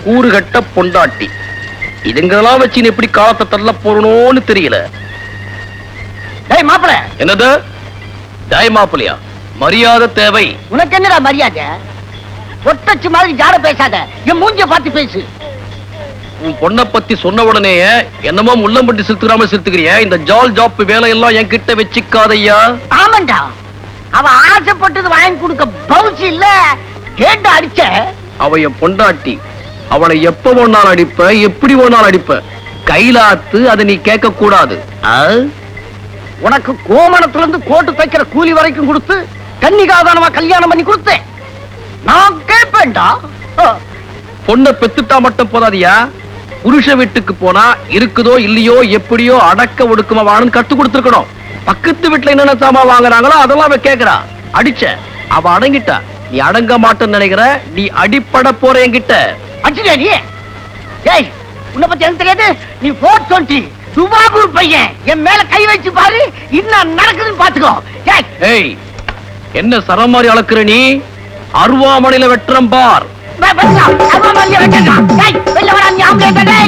G: கூறுகட்ட பொண்டாட்டி, இதுங்கெல்லாம் வச்சு எப்படி காலத்தை தள்ள போறணும்னு தெரியல.
F: டேய் மாப்பிள.
G: என்னது? டேய் மாப்பிளையா? மரியாதை தேவை.
F: உனக்கு என்னடா மரியாதை? ஒட்டச்சு மாதிரி ஜாட பேசாத, என் மூஞ்சிய பார்த்து பேசு.
G: உன் பொண்ணை பத்தி சொன்ன உடனே என்னமோ முள்ளம் பட்டி சிறுத்துறாம சிறுத்துக்கிறிய. இந்த ஜால் ஜாப் வேலையெல்லாம் என் கிட்ட வச்சுக்காதையா.
F: ஆமாண்டா, அவ ஆசைப்பட்டது வாங்கி கொடுக்க பவுச்சு இல்ல, கேட்டு அடிச்ச.
G: அவ என் பொண்டாட்டி, அவளை எப்ப ஒன்னாலும் அடிப்ப, எப்படி ஒன்னாலும் அடிப்ப. கைலாத்து அதை நீ கேட்க கூடாது.
F: உனக்கு கோமணத்துல இருந்து கோட்டு தைக்கிற கூலி வரைக்கும் கொடுத்து கன்னிகாதானமா கல்யாணம் பண்ணி கொடுத்தேன். நான் கேட்பேன்டா.
G: பொண்ணை பெத்துட்டா மட்டும் போதாதியா, புருஷ வீட்டுக்கு போனா இருக்குதோ இல்லையோ எப்படியோ அடக்க ஒடுக்குமா வான்னு கத்து கொடுத்துருக்கணும். பக்கத்து வீட்டுல என்னென்ன சாமா வாங்குறாங்களோ அதெல்லாம் அவ கேக்குறா. அடிச்ச, அவ அடங்கிட்டா. நீ அடங்க மாட்டேன்னு நினைக்கிற, நீ அடிப்பட போற என்கிட்ட.
F: அடிச்சுடா நீ. ஏய், உன்னை பத்தி எனக்கு தெரியாது. நீ 420 துபாகூர் பையன். என் மேல கை வச்சு பாரு, இன்னும் நடக்குதுன்னு பாத்துக்கோ.
G: ஏய், என்ன சரம் மாதிரி அளக்குற நீ? அருவாமனையில வெட்டுறம் பார்.
F: அருவாமனையில வெட்டா. வெளில வர, நீ ஆம்பளை.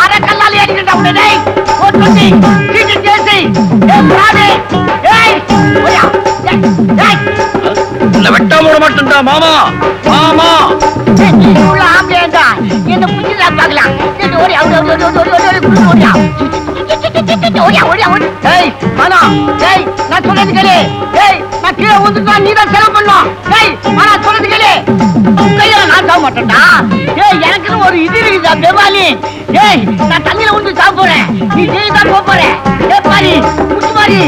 F: அரை கல்லாலே அடிக்கிறா உன்னை. ஜேசி சீக்கிரம் ஜேசி பிராணி ஏய் ஓடியா ஏய்
G: இந்த வெட்டாம விட மாட்டேன்டா மாமா மாமா
F: உள்ள ஆம்பேண்டா என்ன புடிச்சா பார்க்கலாம் ஓடியா ஓடியா ஏய் மானா ஏய் நான் சொல்றது கேளு ஏய் நான் கீழே ஊந்துட்டா நீ தான் செலவு பண்ணணும் ஏய் மானா சொல்றது கேளு கையில நான் சாக மாட்டேன்டா ஏய் எனக்கு ஒரு இது இருக்குதா பெவாலி ஏய் நான் தண்ணியில ஊந்து சாக போறேன் நீ ஜெயில தான் போக போற ஏய் பாரி புடிச்சு பாரி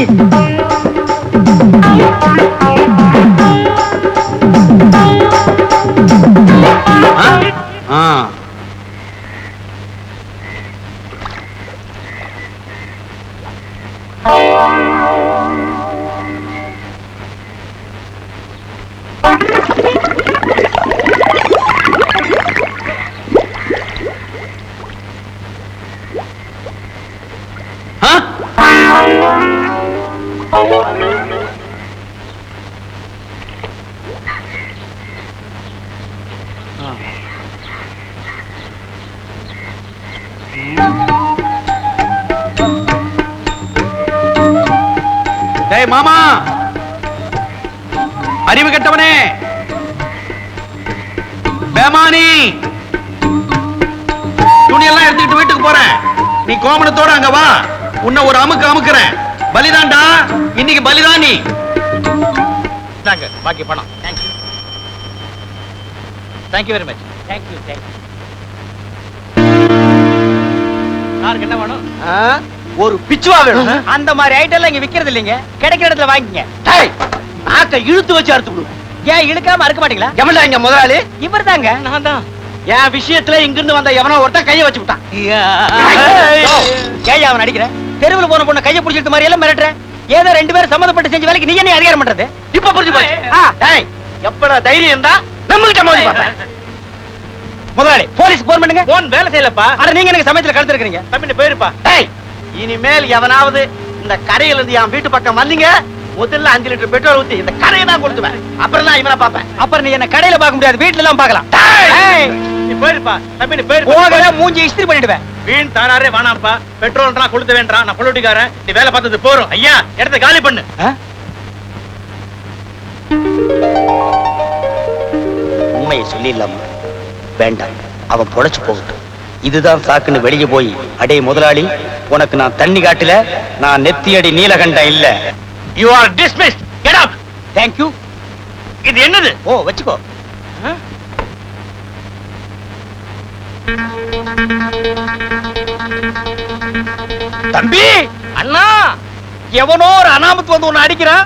A: டேய் மாமா, அறிவு கெட்டவனே, பேமானி, துணியெல்லாம் எடுத்துக்கிட்டு வீட்டுக்கு போறேன். நீ கோமணத்தோட அங்க வா. உன்னை ஒரு அமுக்குறேன். பலிதான்டா, இன்னைக்கு பலிதான் நீ. பாக்கி பணம். Thank you, thank you very much. Thank you, thank you. யாருக்கு என்ன வேணும்?
I: ஒரு பிச்சுவா வேணும்.
A: அந்த மாதிரி ஐட்டம் எல்லாம் இங்க விக்கிறது இல்லைங்க. கிடைக்கிற இடத்துல வாங்கிங்க.
I: நாக்க இழுத்து வச்சு அறுத்து விடு.
A: ஏன் இழுக்காம அறுக்க மாட்டீங்களா?
I: எவன்டா இங்க முதலாளி?
A: இவர் தாங்க. நான் தான்.
I: என் விஷயத்துல இங்கிருந்து வந்த எவனோ ஒருத்தன் கைய வச்சு விட்டான்.
A: ஏன் அவன் அடிக்கிற? தெருவில் போன பொண்ணு கையை பிடிச்சிட்டு மாதிரி எல்லாம் மிரட்டுற. ஏதோ ரெண்டு பேரும் சம்மந்தப்பட்டு செஞ்ச வேலைக்கு நீ என்ன அதிகாரம் பண்றது?
I: இப்ப புரிஞ்சு போச்சு. எப்படா தைரியம் இருந்தா நம்ம கிட்ட மோதி பாப்பேன்.
A: முதலாளி போலீஸ் போன் பண்ணுங்க.
I: போன் வேலை செய்யலப்பா.
A: அட நீங்க எனக்கு சமயத்துல கழுத்து இருக்கீங்க.
I: தம்பி போயிருப்பா. இனிமேல் எவனாவது இந்த கரையில இருந்து என் வீட்டு பக்கம் வந்தீங்க, முதல்ல 5 லிட்டர் பெட்ரோல் ஊத்தி இந்த கரையை தான் கொடுத்துவேன். அப்புறம் தான் இவனை பாப்பேன்.
A: அப்புறம் நீ என்ன கடையில பார்க்க முடியாது, வீட்டுல எல்லாம் பார்க்கலாம்.
I: நீ போயிருப்பா. தம்பி போயிருப்பா.
A: போகல மூஞ்சி இஸ்திரி பண்ணிடுவேன்.
I: வீண் தானாரே வேணாம்ப்பா. பெட்ரோல்ன்றா கொளுத்த வேண்டாம். நான் பொலிட்டிக்காரன். நீ வேலை பார்த்தது போறோம். ஐயா இடத்தை காலி பண்ணு.
A: உண்மையை சொல்லிடலாமா? வேண்டாம், அவன் பொழைச்சு போகட்டும். இதுதான் சாக்குன்னு வெளியே போய், அடே முதலாளி, உனக்கு நான் தண்ணி காட்டல, நான் நெத்தியடி நீலகண்டம் இல்ல.
I: You are dismissed. Get out.
A: Thank you.
I: இது என்னது?
A: ஓ வச்சுக்கோ. தம்பி, அண்ணா, எவனோ ஒரு அனாமத்து வந்து உன்னை அடிக்கிறான்.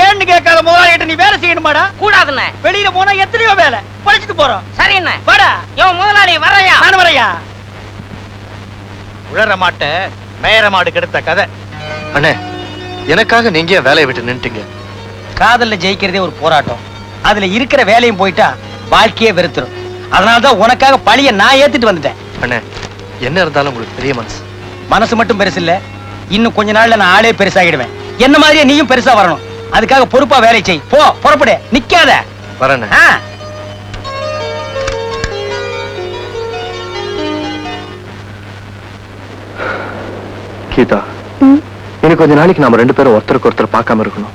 A: ஏன்னு கேட்காத முதலாளிகிட்ட நீ வேலை செய்யணுமாடா?
F: கூடாதுண்ணே.
A: வெளியில போனா எத்தனையோ வேலை படிச்சுட்டு போறோம்.
F: சரி என்ன
A: வாடா.
F: யோ முதலாளி வரையா?
A: நான் வரையா?
I: உழற மாட்ட மேயற மாடு கெடுத்த கதை.
K: அண்ணே, எனக்காக நீங்க வேலையை விட்டு நின்னுட்டீங்க.
A: காதல்ல ஜெயிக்கிறதே ஒரு போராட்டம். அதுல இருக்கிற வேலையும் போயிட்டா வாழ்க்கையே வெறுத்துரும். அதனாலதான் உனக்காக பழிய நான் ஏத்துட்டு வந்துட்டேன்.
K: அண்ணே, என்ன இருந்தாலும் உங்களுக்கு பெரிய மனசு.
A: மனசு மட்டும் பெருசு இல்ல, இன்னும் கொஞ்ச நாள்ல நான் ஆளே பெருசாகிடுவேன். என்ன மாதிரியே நீயும் பெருசா வரணும். அதுக்காக பொறுப்பா வேலை செய். போ, புறப்படு, நிக்காத.
K: வரேண்ணே. கீதா, இன்னும் கொஞ்ச நாளைக்கு நாம 2 பேரும் ஒருத்தருக்கு ஒருத்தர் பார்க்காம இருக்கணும்.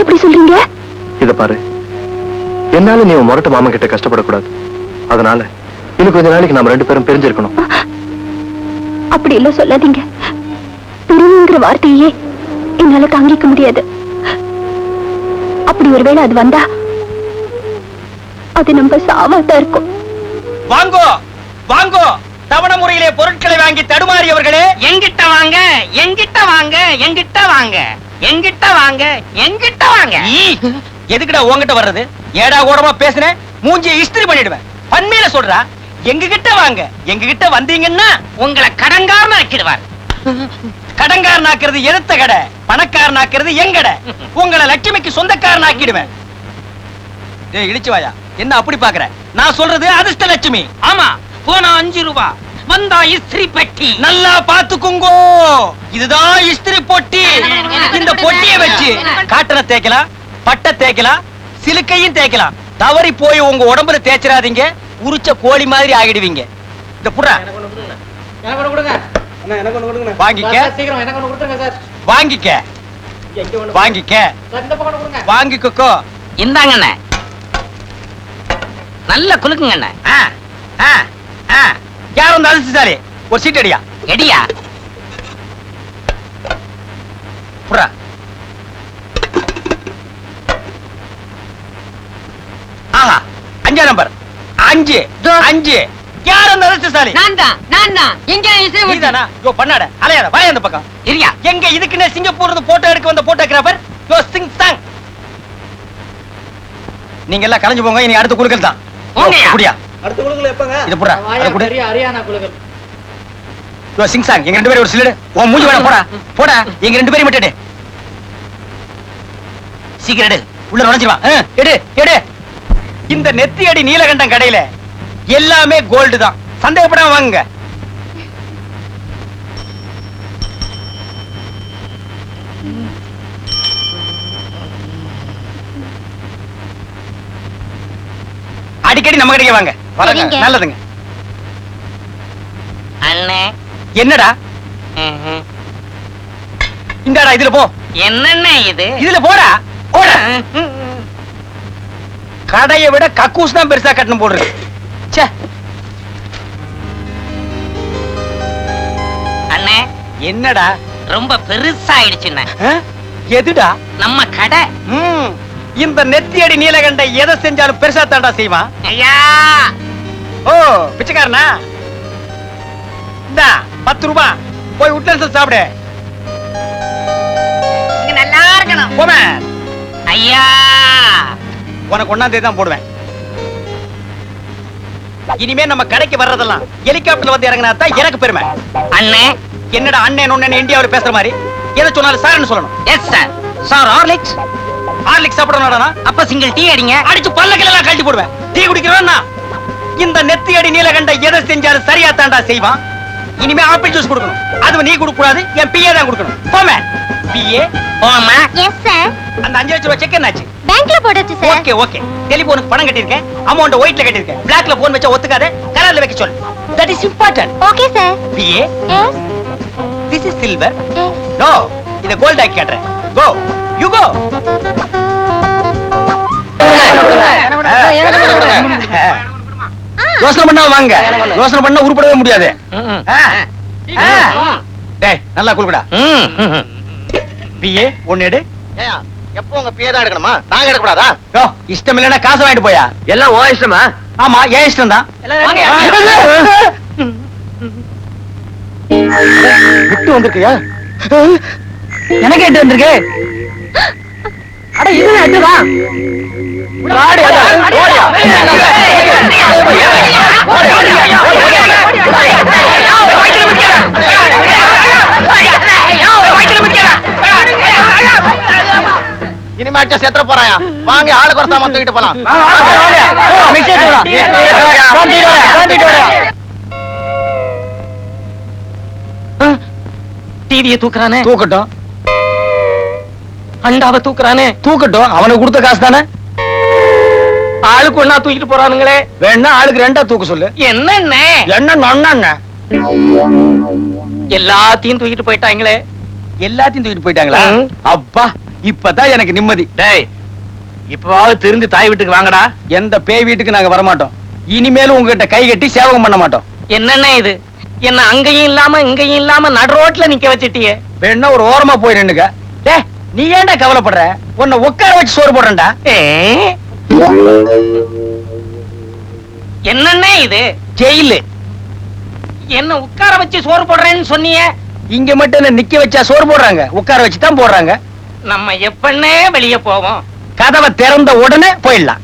J: எப்படி சொல்றீங்க?
K: இத பாரு, என்னால நீ முரட்டு மாமா கிட்ட கஷ்டப்படக்கூடாது. அதனால இன்னும் கொஞ்ச நாளைக்கு நாம 2 பேரும் பிரிஞ்சிருக்கணும்.
J: அப்படி இல்ல சொல்லாதீங்க. பிரிவுங்கிற வார்த்தையே என்னால தாங்கிக்க முடியாது. அப்படி ஒருவேளை அது வந்தா அது நம்ம சாவாதான் இருக்கும்.
A: வாங்கோ வாங்கோ, தவணை முறையிலே பொருட்களை வாங்கி தடுமாறியவர்களே,
F: எங்கிட்ட வாங்க, எங்கிட்ட வாங்க, எங்கிட்ட வாங்க, எங்கிட்ட வாங்க, எங்கிட்ட வாங்க.
A: எதுக்குடா உன்கிட்ட வர்றது? ஏடா கூடமா பேசுறேன், மூஞ்சியை இஸ்திரி பண்ணிடுவேன். பன்மையில சொல்றா, எங்க கிட்ட வாங்க. எங்க கிட்ட வந்தீங்கன்னா
F: உங்களை கடங்காரன் ஆக்கிடுவார்.
A: கடங்காரன் ஆக்குறது எடுத்த கடை, பணக்காரன் ஆக்குறது எங்கடை. உங்களை லட்சுமிக்கு சொந்தக்காரன் ஆக்கிடுவேன். டேய் இடிச்சு வாயா, என்ன அப்படி பாக்குற? நான் சொல்றது அதிர்ஷ்ட லட்சுமி.
F: ஆமா, போனா 5 ரூபாய், வந்தா இஸ்திரி பெட்டி.
A: நல்லா பாத்துக்குங்கோ, இதுதான் இஸ்திரி பொட்டி. இந்த பொட்டியை வச்சு காட்டனை தேய்க்கலாம், பட்டை தேய்க்கலாம், சிலுக்கையும் தேய்க்கலாம். தவறி போய் உங்க உடம்புல தேய்ச்சிடாதீங்க, உரிச்ச கோழி மாதிரி ஆகிடுவீங்க. இந்த புறா
E: எனக்கு ஒண்ணு கொடுங்க
A: வாங்கிக்க
E: சீக்கிரம் எனக்கு ஒண்ணு கொடுத்துருங்க சார்
A: வாங்கிக்க வாங்கிக்க
E: சார் இந்த பக்கம் கொடுங்க
A: வாங்கிக்கோ
C: இந்தாங்கண்ணே நல்ல குலுக்குங்கண்ணே
A: யாரும் வந்து அதிர்ஷ்டசாலி ஒரு சீட் அடியா
C: எடியா
A: புறா ஆஹா 5 நம்பர் 5 5 யார் அந்த அதிர்ஷ்டசாலி
D: நான் தான் எங்க
A: நீதானா யோ பண்ணாட அலையாத வாய அந்த பக்கம்
C: இருயா
A: எங்க இதுக்குன்னே சிங்கப்பூர்ல இருந்து போட்டோ எடுக்க வந்த போட்டோகிராஃபர் யோ சிங் சாங் நீங்க எல்லாம் கலைஞ்சு போங்க இனி அடுத்த குலுக்கல் தான்
C: போங்கயா.
A: குடியா
E: அடுத்த குழுக்கள் எப்பங்க
A: இது புறா அது குடு
E: ஹரியானா குழுக்கள்
A: யோ சிங் சாங் எங்க ரெண்டு பேரும் ஒரு சிலடு உன் மூஞ்சி வேணா போடா போடா எங்க ரெண்டு பேரும் மட்டும் எடு சீக்கிரம் எடு உள்ள நுழைஞ்சிருவா எடு எடு இந்த நெத்தி அடி நீலகண்டம் கடையில எல்லாமே கோல்டு தான் சந்தேகப்படாம வாங்குங்க அடிக்கடி நம்ம கடைக்கு வாங்க வரங்க
J: சரிங்க.
A: நல்லதுங்க
C: அண்ணே
A: என்னடா இந்தாடா இதுல போ
C: என்னண்ணே இது
A: இதுல போடா போடா கடையை விட கக்கூஸ் தான் பெருசா கட்டணும் போடுறது ச்சே
C: அண்ணே
A: என்னடா
C: ரொம்ப பெருசாயிடுச்சுண்ணே
A: எதுடா
C: நம்ம கடை
A: இந்த நெத்தியடி நீலகண்ட எதை செஞ்சாலும் பெருசா தாண்டா செய்வான்
C: ஐயா
A: ஓ பிச்சைக்காரனா இந்தா 10 ரூபாய் போய் உட்லன்ஸ் சாப்பிடு
C: இங்க நல்லா இருக்கணும்
A: போமே
C: ஐயா
A: உனக்கு 1ஆம் தேதி தான் போடுவேன் இனிமே நம்ம கடைக்கு வர்றதெல்லாம் ஹெலிகாப்டர்ல வந்து இறங்கினா தான் எனக்கு பெருமை
C: அண்ணே
A: என்னடா அண்ணன் ஒண்ணு இந்தியாவில் பேசுற மாதிரி எதை சொன்னாலும் சார்னு சொல்லணும்
C: yes sir sir Horlicks
A: Horlicks சாப்பிடணும்டா
C: அப்ப சிங்கிள் டீ அடிங்க
A: அடிச்சு பல்லக்கில எல்லாம் கழட்டி போடுவேன் டீ குடிக்கிறவன் இந்த நெத்தி அடி நீலகண்ட எதை செஞ்சாலும் சரியா தாண்டா செய்வான் இனிமே ஆப்பிள் ஜூஸ் கொடுக்கணும் அது நீ கொடுக்க கூடாது என் பிஏ தான் கொடுக்கணும் போமே பிஏ
C: போமா
J: எஸ் சார்
A: அந்த 5 லட்சம் ரூபாய் செக் என்னாச்சு
J: பேங்க்ல போடாச்சு சார்
A: ஓகே ஓகே டெலிபோனுக்கு பணம் கட்டியிருக்கேன் அமௌண்ட் ஒயிட்ல கட்டியிருக்கேன் பிளாக்ல போன் வச்சா ஒத்துக்காத கலர்ல வைக்க சொல்லு that is important
J: okay sir
A: பிஏ
J: yes
A: this is silver
J: yes
A: no இத கோல்ட் ஆக்கி காட்டுறேன் கோ யூ கோ யோசனை பண்ணா வாங்க யோசனை பண்ணா உருப்படவே முடியாது டேய் நல்லா குளுடா பிஏ ஒன்னு எடு
I: ஏயா எப்போ உங்க பிஏ தான் எடுக்கணுமா நாங்க எடுக்க கூடாதா
A: யோ இஷ்டம் இல்லனா காசு வாங்கிட்டு போயா
G: எல்லாம் ஓ இஷ்டமா
A: ஆமா ஏன் இஷ்டம் தான் விட்டு வந்திருக்கியா எனக்கு எட்டு வந்திருக்கு அட இது எட்டுதான்
I: இனிமேட்டு செத்துற போறாயா வாங்க ஆளுக்கு ஒரு சாமான் தூக்கிட்டு போலாம்
A: டிவியை தூக்குறானே தூக்கட்டும் அண்டாவை தூக்குறானே தூக்கட்டும் அவனுக்கு கொடுத்த காசு தானே ஆளுக்கு ஒண்ணா தூக்கிட்டு போறானுங்களே வேணா ஆளுக்கு 2ஆ தூக்க சொல்லு
C: என்னண்ணே
A: என்ன நொண்ண எல்லாத்தையும் தூக்கிட்டு போயிட்டாங்களே எல்லாத்தையும் தூக்கிட்டு போயிட்டாங்களா அப்பா இப்பதான் எனக்கு நிம்மதி
G: டேய் இப்பவாவது திருந்தி தாய் வீட்டுக்கு வாங்கடா
A: எந்த பேய் வீட்டுக்கு நாங்க வரமாட்டோம் இனிமேலும் உங்ககிட்ட கை கட்டி சேவகம் பண்ண மாட்டோம்
C: என்னண்ணே இது என்ன அங்கேயும் இல்லாம இங்கேயும் இல்லாம நடு ரோட்ல நிக்க வச்சிட்டியே
A: வேணா ஒரு ஓரமா போய் நின்னுக்க டே நீ ஏன்டா கவலைப்படுற உன்னை உட்கார வச்சு சோறு போடுறேன்டா
C: என்னண்ணே இது
A: ஜெயிலு
C: என்ன உட்கார வச்சு சோறு போடுறேன்னு சொன்னீங்க
A: இங்க மட்டும் என்ன நிக்க வச்சா சோறு போடுறாங்க உட்கார வச்சு தான் போடுறாங்க
C: நம்ம எப்பன்னே வெளிய போவோம்
A: கதவை திறந்த உடனே போயிடலாம்